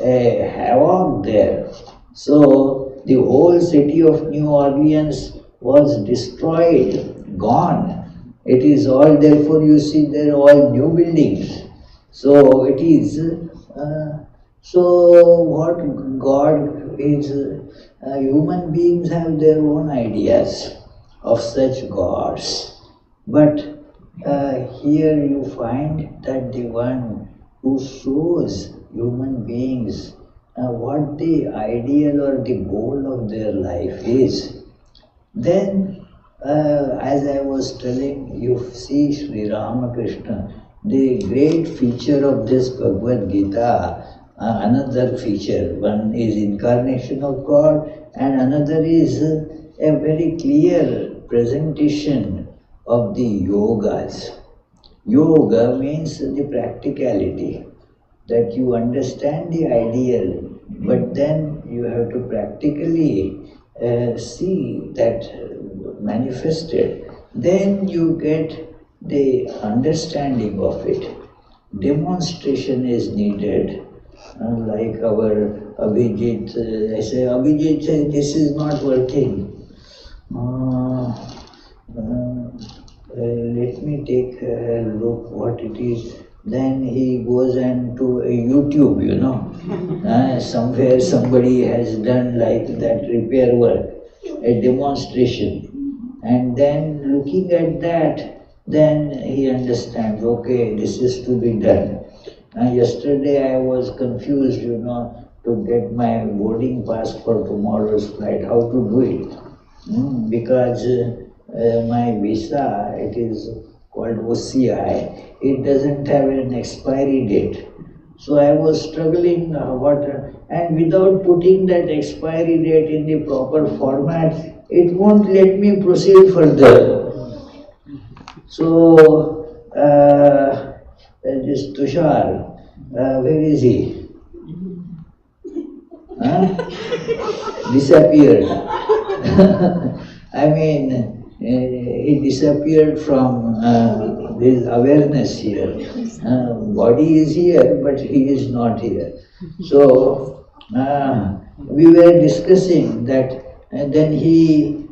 a havoc there. So the whole city of New Orleans was destroyed, gone. It is all, therefore you see there are all new buildings. So it is, so what God is, human beings have their own ideas of such gods. But here you find that the one who shows human beings what the ideal or the goal of their life is. Then, as I was telling, you see Sri Ramakrishna, the great feature of this Bhagavad Gita, another feature, one is incarnation of God, and another is a very clear presentation of the yogas. Yoga means the practicality, that you understand the ideal, but then you have to practically see that manifested. Then you get the understanding of it. Demonstration is needed. Like our Abhijit, I say, Abhijit, this is not working. Let me take a look what it is. Then he goes into YouTube, somewhere somebody has done like that repair work, a demonstration. And then looking at that, then he understands, okay, this is to be done. Yesterday I was confused, to get my boarding pass for tomorrow's flight, how to do it. Because my visa, it is called OCI, it doesn't have an expiry date. So I was struggling and without putting that expiry date in the proper format, it won't let me proceed further. So this Tushar, where is he? Disappeared. I mean, he disappeared from his awareness here. Body is here, but he is not here. So we were discussing that And then he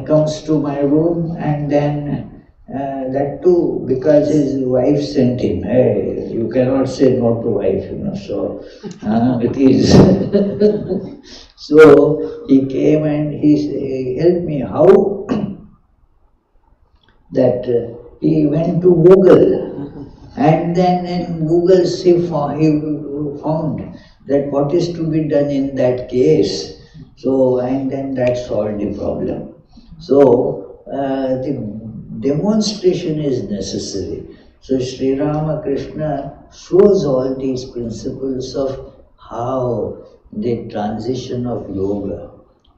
comes to my room, and then that too because his wife sent him. Hey, you cannot say no to wife, so it is. So he came and he helped me. How? That he went to Google, and then in Google he found that what is to be done in that case. So, and then that solved the problem. So, the demonstration is necessary. So, Sri Ramakrishna shows all these principles of how the transition of yoga,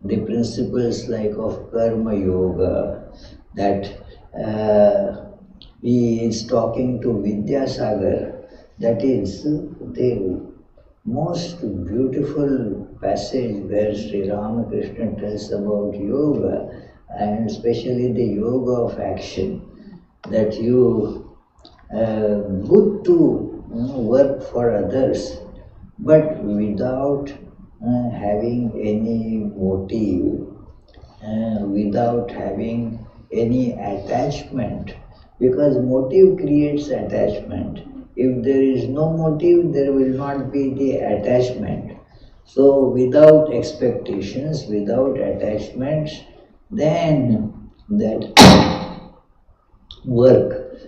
the principles like of karma yoga, that he is talking to Vidyasagar. That is the most beautiful passage where Sri Ramakrishna tells about yoga, and especially the yoga of action, that you good to work for others, but without having any motive, without having any attachment, because motive creates attachment. If there is no motive, there will not be the attachment. So without expectations, without attachments, then that work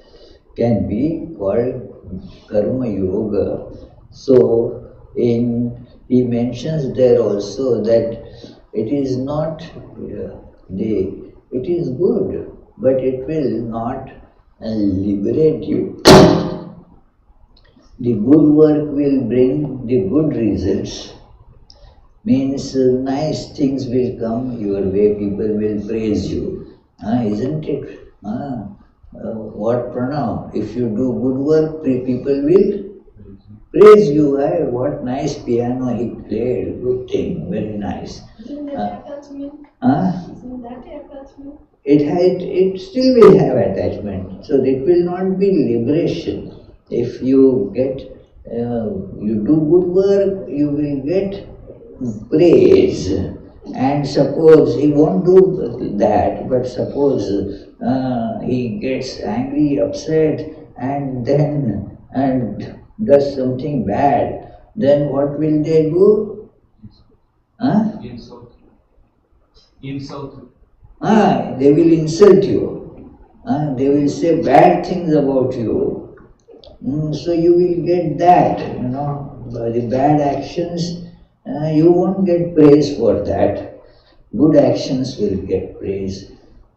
can be called karma yoga. So he mentions there also that it is not it is good, but it will not liberate you. The good work will bring the good results, means nice things will come your way, people will praise you. Isn't it? What Pranav? If you do good work, people will praise you. What nice piano he played, good thing, very nice. Isn't that attachment? Isn't that attachment? It still will have attachment, so it will not be liberation. If you get, you do good work, you will get praise. And suppose he won't do that, but suppose he gets angry, upset, and then does something bad, then what will they do? Insult. Insult. They will insult you. They will say bad things about you. So you will get that, by the bad actions, you won't get praise for that. Good actions will get praise.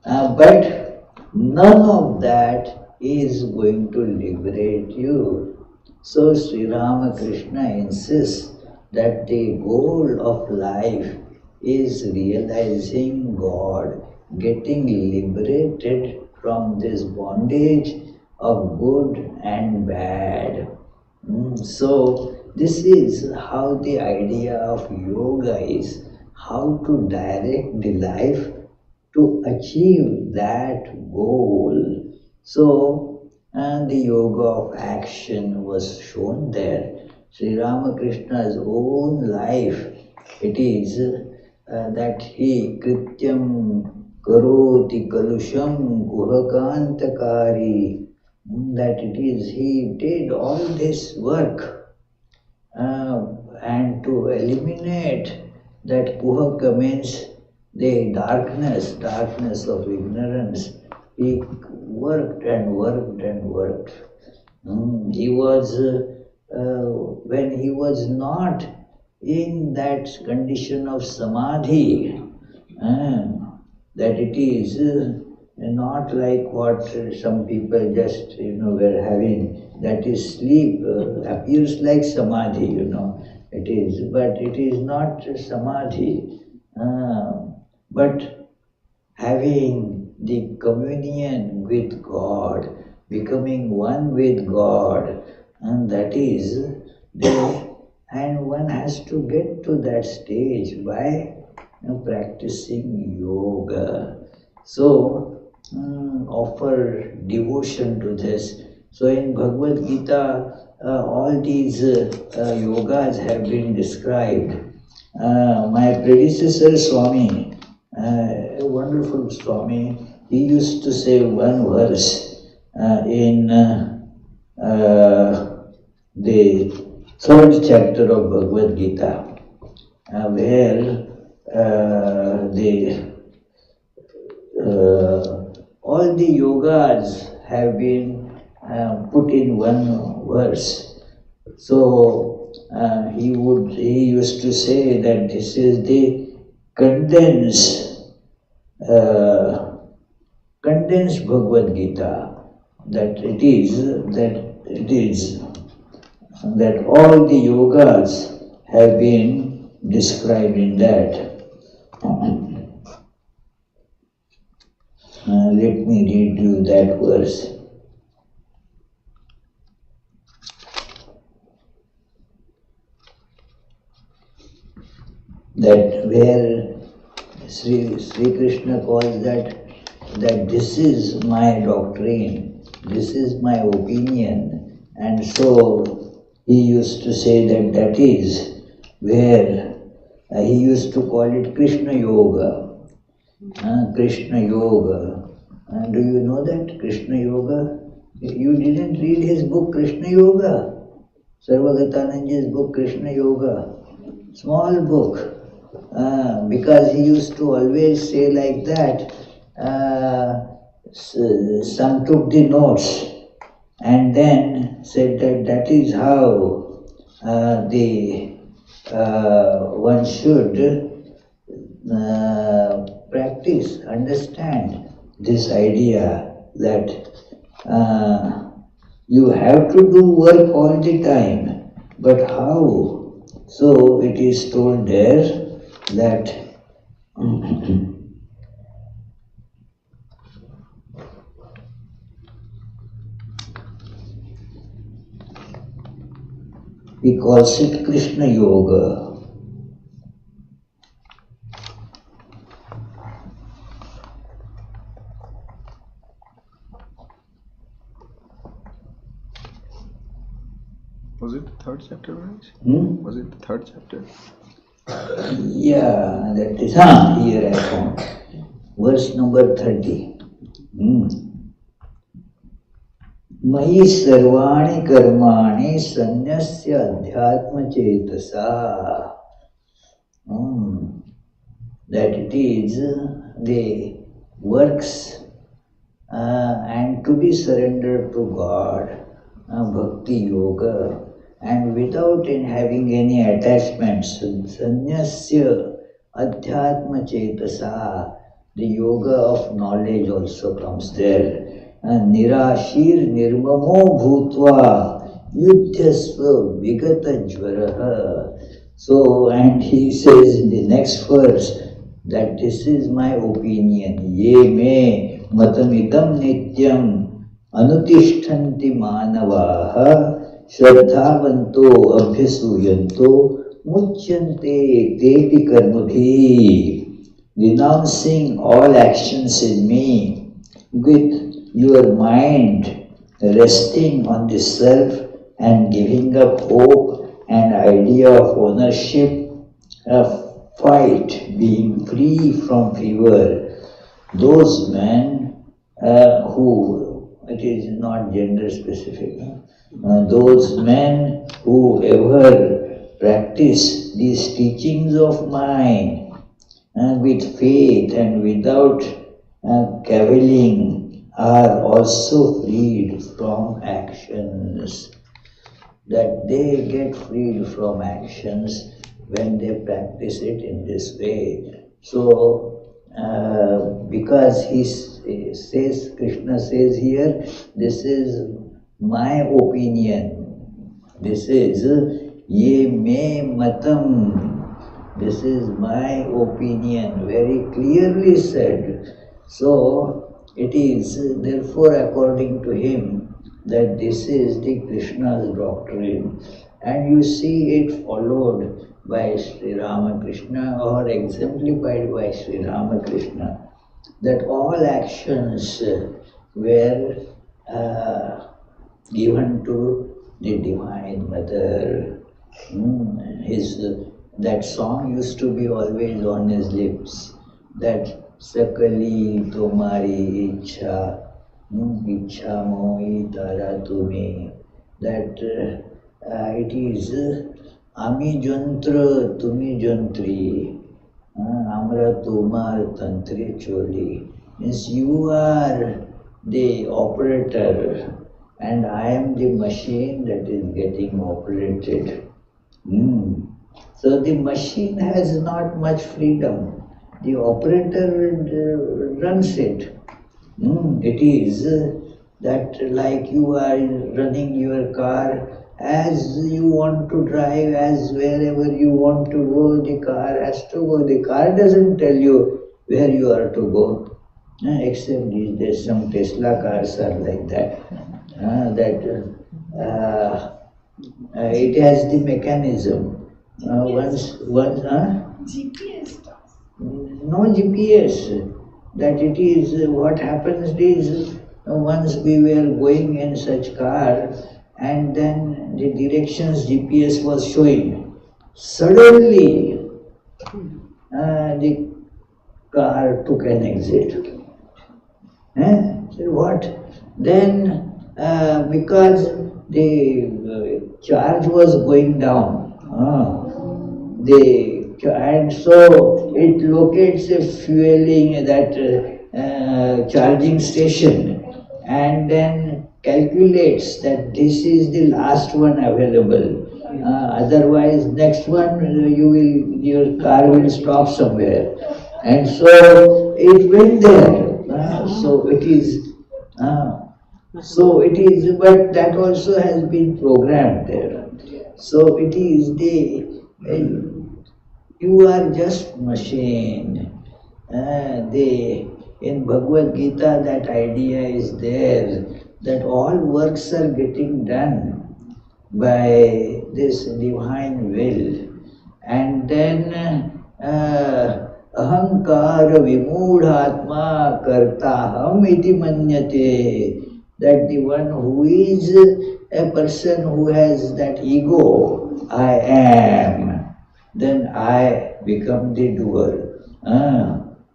But none of that is going to liberate you. So Sri Ramakrishna insists that the goal of life is realizing God, getting liberated from this bondage of good and bad. So this is how the idea of yoga is, how to direct the life to achieve that goal. So, and the yoga of action was shown there. Sri Ramakrishna's own life, it is that he krityam karoti kalusham kuhakantakari, that it is he did all this work and to eliminate that kuhaka means the darkness of ignorance. He worked and worked and worked. He was, when he was not in that condition of samadhi, that it is not like what some people just, were having, that is sleep, appears like samadhi, it is, but it is not samadhi, but having the communion with God, becoming one with God, and that is the, and one has to get to that stage by practicing yoga. So, offer devotion to this. So in Bhagavad Gita, all these yogas have been described. My predecessor Swami, A wonderful Swami. He used to say one verse in the third chapter of Bhagavad Gita, where all the yogas have been put in one verse. So he used to say that this is the condensed Bhagavad Gita, that all the yogas have been described in that. Let me read you that verse. That where Sri Krishna calls that this is my doctrine, this is my opinion, and so he used to say that is where he used to call it Krishna Yoga. Krishna Yoga. Do you know that Krishna Yoga? You didn't read his book Krishna Yoga? Sarvagatananda's book Krishna Yoga. Small book. Because he used to always say like that, some took the notes and then said that is how one should practice, understand this idea that you have to do work all the time, but how? So it is told there that he calls it Krishna Yoga. Was it the third chapter, right? Was it the third chapter? Yeah, that is, here I found. Verse number 30. Mahi sarvani karmani sanyasya adhyatma chetasa. That it is the works and to be surrendered to God, bhakti yoga, and without having any attachments, sanyasya adhyatma chetasa, the yoga of knowledge also comes there. Nirashir nirmamo bhutva yudhyasva vigata jvaraha. So, and he says in the next verse that this is my opinion. Ye me matamidam nityam anutishtanti manavaha shraddhavanto abhyasuyanto muchyante tepi karmabhi. Renouncing all actions in me with your mind resting on the self and giving up hope and idea of ownership, a fight, being free from fear. Those men who, it is not gender specific, those men who ever practice these teachings of mine with faith and without cavilling are also freed from actions. That they get freed from actions when they practice it in this way. So, because he says, Krishna says here, this is my opinion. This is ye me matam. This is my opinion, very clearly said. So, it is therefore according to him that this is the Krishna's doctrine. And you see it followed by Sri Ramakrishna or exemplified by Sri Ramakrishna, that all actions were given to the Divine Mother. That song used to be always on his lips. that sakali tomari ichha, ichha mohi tara tumi, that it is ami jantra tumi jantri, amra tomar tantri choli. Means you are the operator and I am the machine that is getting operated. So the machine has not much freedom. The operator runs it. It is that like you are running your car as you want to drive, as wherever you want to go, the car has to go. The car doesn't tell you where you are to go. Except there's some Tesla cars are like that. It has the mechanism. Once, GPS does. no GPS. That it is what happens is once we were going in such car and then the directions GPS was showing. Suddenly the car took an exit. What? Then because the charge was going down, and so it locates a fueling that charging station and then calculates that this is the last one available. Otherwise, next one your car will stop somewhere, and so it went there. So it is. But that also has been programmed there. So it is you are just machine. In Bhagavad Gita that idea is there that all works are getting done by this divine will, and then ahankara vimudhatma kartaham iti manyate, that the one who is a person who has that ego, I am, then I become the doer.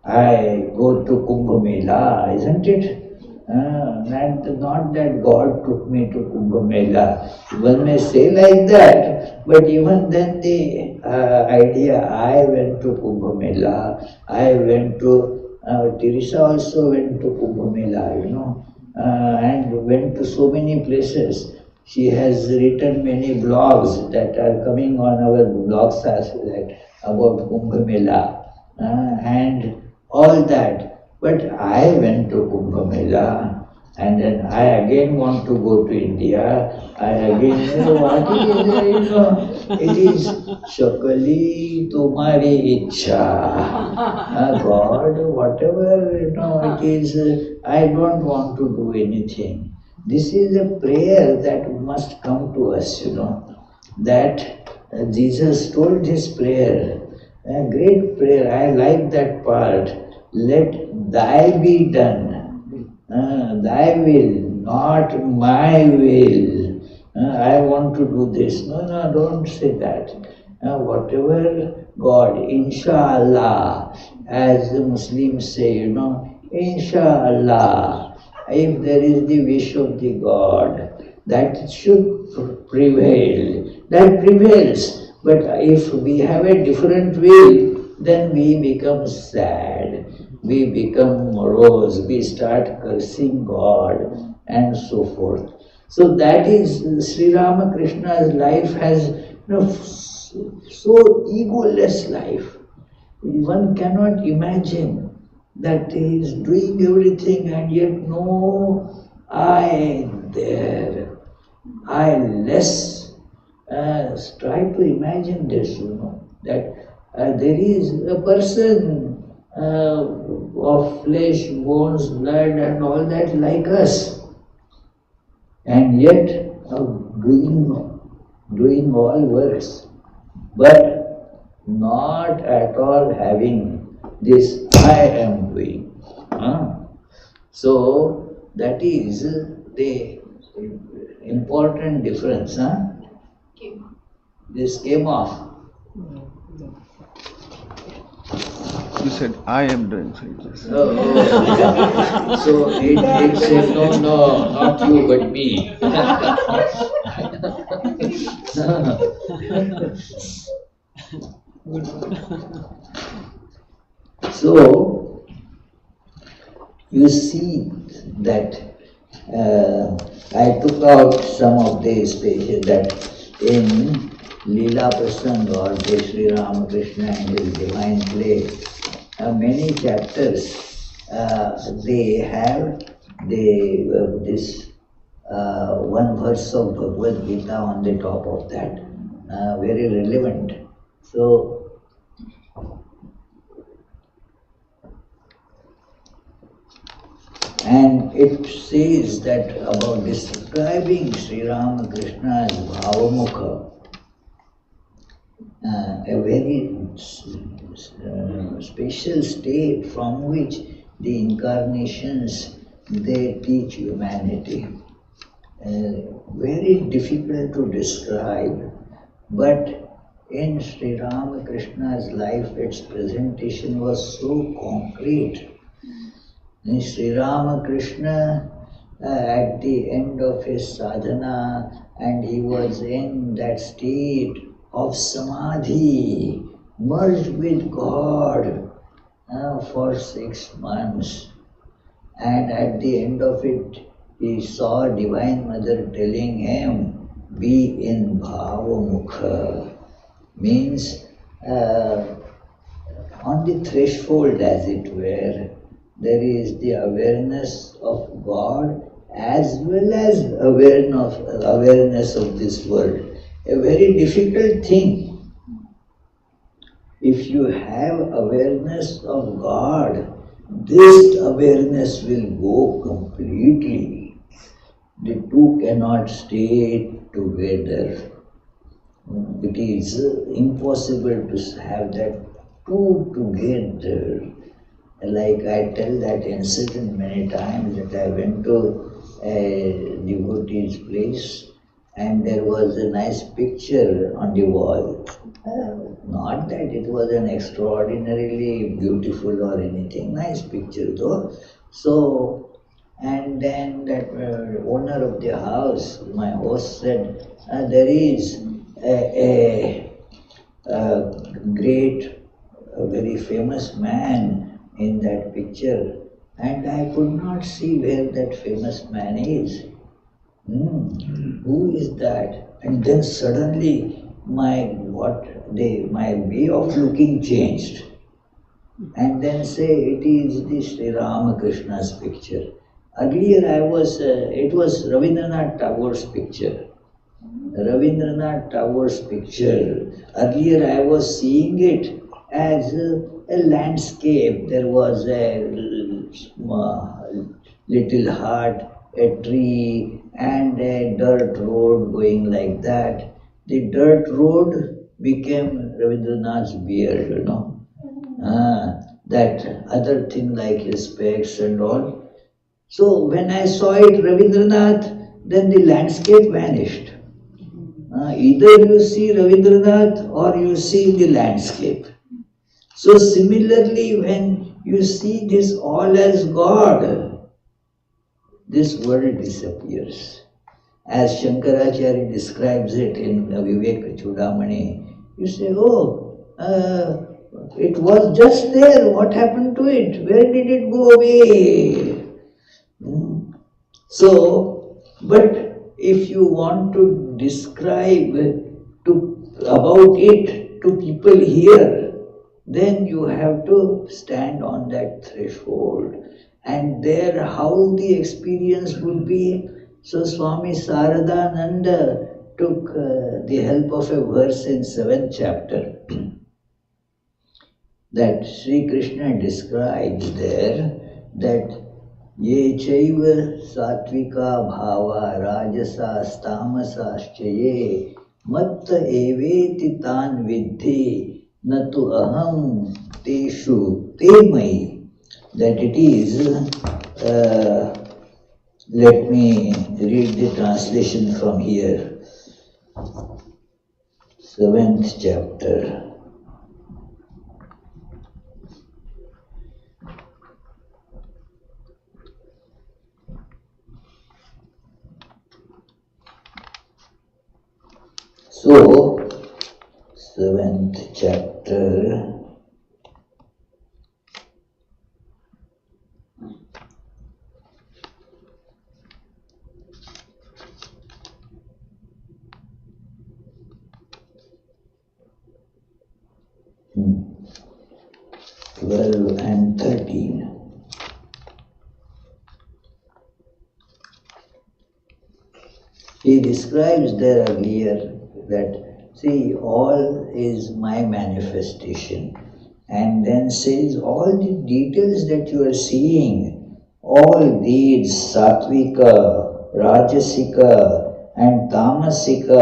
I go to Kumbh Mela, isn't it? And not that God took me to Kumbh Mela. One may say like that, but even then the idea, I went to Kumbh Mela, I went to, Teresa also went to Kumbh Mela, and went to so many places. She has written many blogs that are coming on our blogs as well about Kumbh Mela and all that. But I went to Kumbh Mela and then I again want to go to India. I again, what is it is Shakali Tumari Ichha. God, whatever, it is, I don't want to do anything. This is a prayer that must come to us, that Jesus told this prayer, a great prayer. I like that part. Let thy be done, thy will, not my will. I want to do this. No, don't say that. Whatever God, inshallah, as the Muslims say, inshallah, if there is the wish of the God, that should prevail. That prevails. But if we have a different will, then we become sad, we become morose, we start cursing God, and so forth. So that is, Sri Ramakrishna's life has so egoless life. One cannot imagine that he is doing everything and yet no I there, I less. Try to imagine this, that there is a person of flesh, bones, blood and all that like us, and yet doing all works, but not at all having this I am doing. So that is the important difference. This came off. You said, I am doing. So you just So it said, no, not you, but me. So, you see that I took out some of these pages that in Leela Prasang or Sri Ramakrishna and his divine play, many chapters they have this one verse of Bhagavad Gita on the top of that, very relevant. So, and it says that about describing Sri Ramakrishna's Bhavamukha, a very special state from which the incarnations they teach humanity. Very difficult to describe, but in Sri Ramakrishna's life, its presentation was so concrete. Sri Ramakrishna, at the end of his sadhana, and he was in that state of samadhi, merged with God for 6 months. And at the end of it, he saw Divine Mother telling him, be in Bhavamukha. Means on the threshold, as it were, there is the awareness of God as well as awareness of this world. A very difficult thing. If you have awareness of God, this awareness will go completely. The two cannot stay together. It is impossible to have that two together. Like I tell that incident many times, that I went to a devotee's place and there was a nice picture on the wall. Not that it was an extraordinarily beautiful or anything, nice picture though. So, and then that owner of the house, my host said, there is a great, a very famous man in that picture, and I could not see where that famous man is. Who is that? And then suddenly my way of looking changed. And then say it is the Sri Ramakrishna's picture. Earlier it was Rabindranath Tagore's picture. Rabindranath Tagore's picture. Earlier I was seeing it as a landscape. There was a little hut, a tree, and a dirt road going like that. The dirt road became Rabindranath's beard, you know. That other thing like his specs and all. So when I saw it, Rabindranath, then the landscape vanished. Either you see Rabindranath or you see the landscape. So similarly, when you see this all as God, this world disappears. As Shankaracharya describes it in Vivek Chudamani, you say, it was just there, what happened to it? Where did it go away? So, but if you want to describe about it to people here, then you have to stand on that threshold. And there, how the experience would be. So Swami Saradananda took the help of a verse in 7th chapter that Sri Krishna describes there, that ye chaiva satvika bhava rajasa stamasascha ye matta eveti tan vidhi natu aham teshu temai. That it is, let me read the translation from here, 7th chapter. So, 7th chapter. Hmm. 12 and 13. He describes there earlier that, see, all is my manifestation, and then says all the details that you are seeing, all these sattvika, rajasika, and tamasika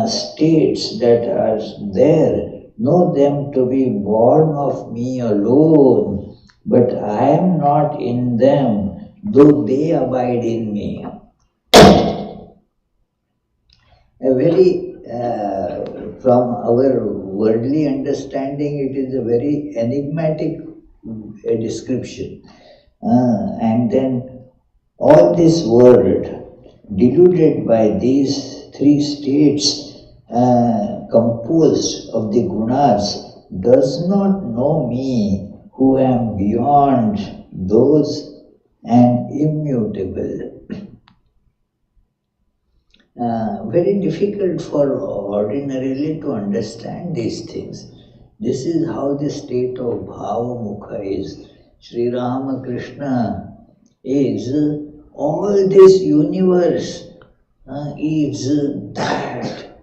states that are there, know them to be born of me alone, but I am not in them, though they abide in me. A very, from our worldly understanding, it is a very enigmatic description. And then all this world, deluded by these three states, composed of the gunas, does not know me, who am beyond those and immutable. Very difficult for ordinarily to understand these things. This is how the state of Bhava Mukha is. Sri Ramakrishna is all this universe is that.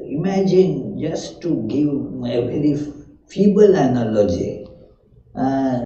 Imagine, just to give a very feeble analogy,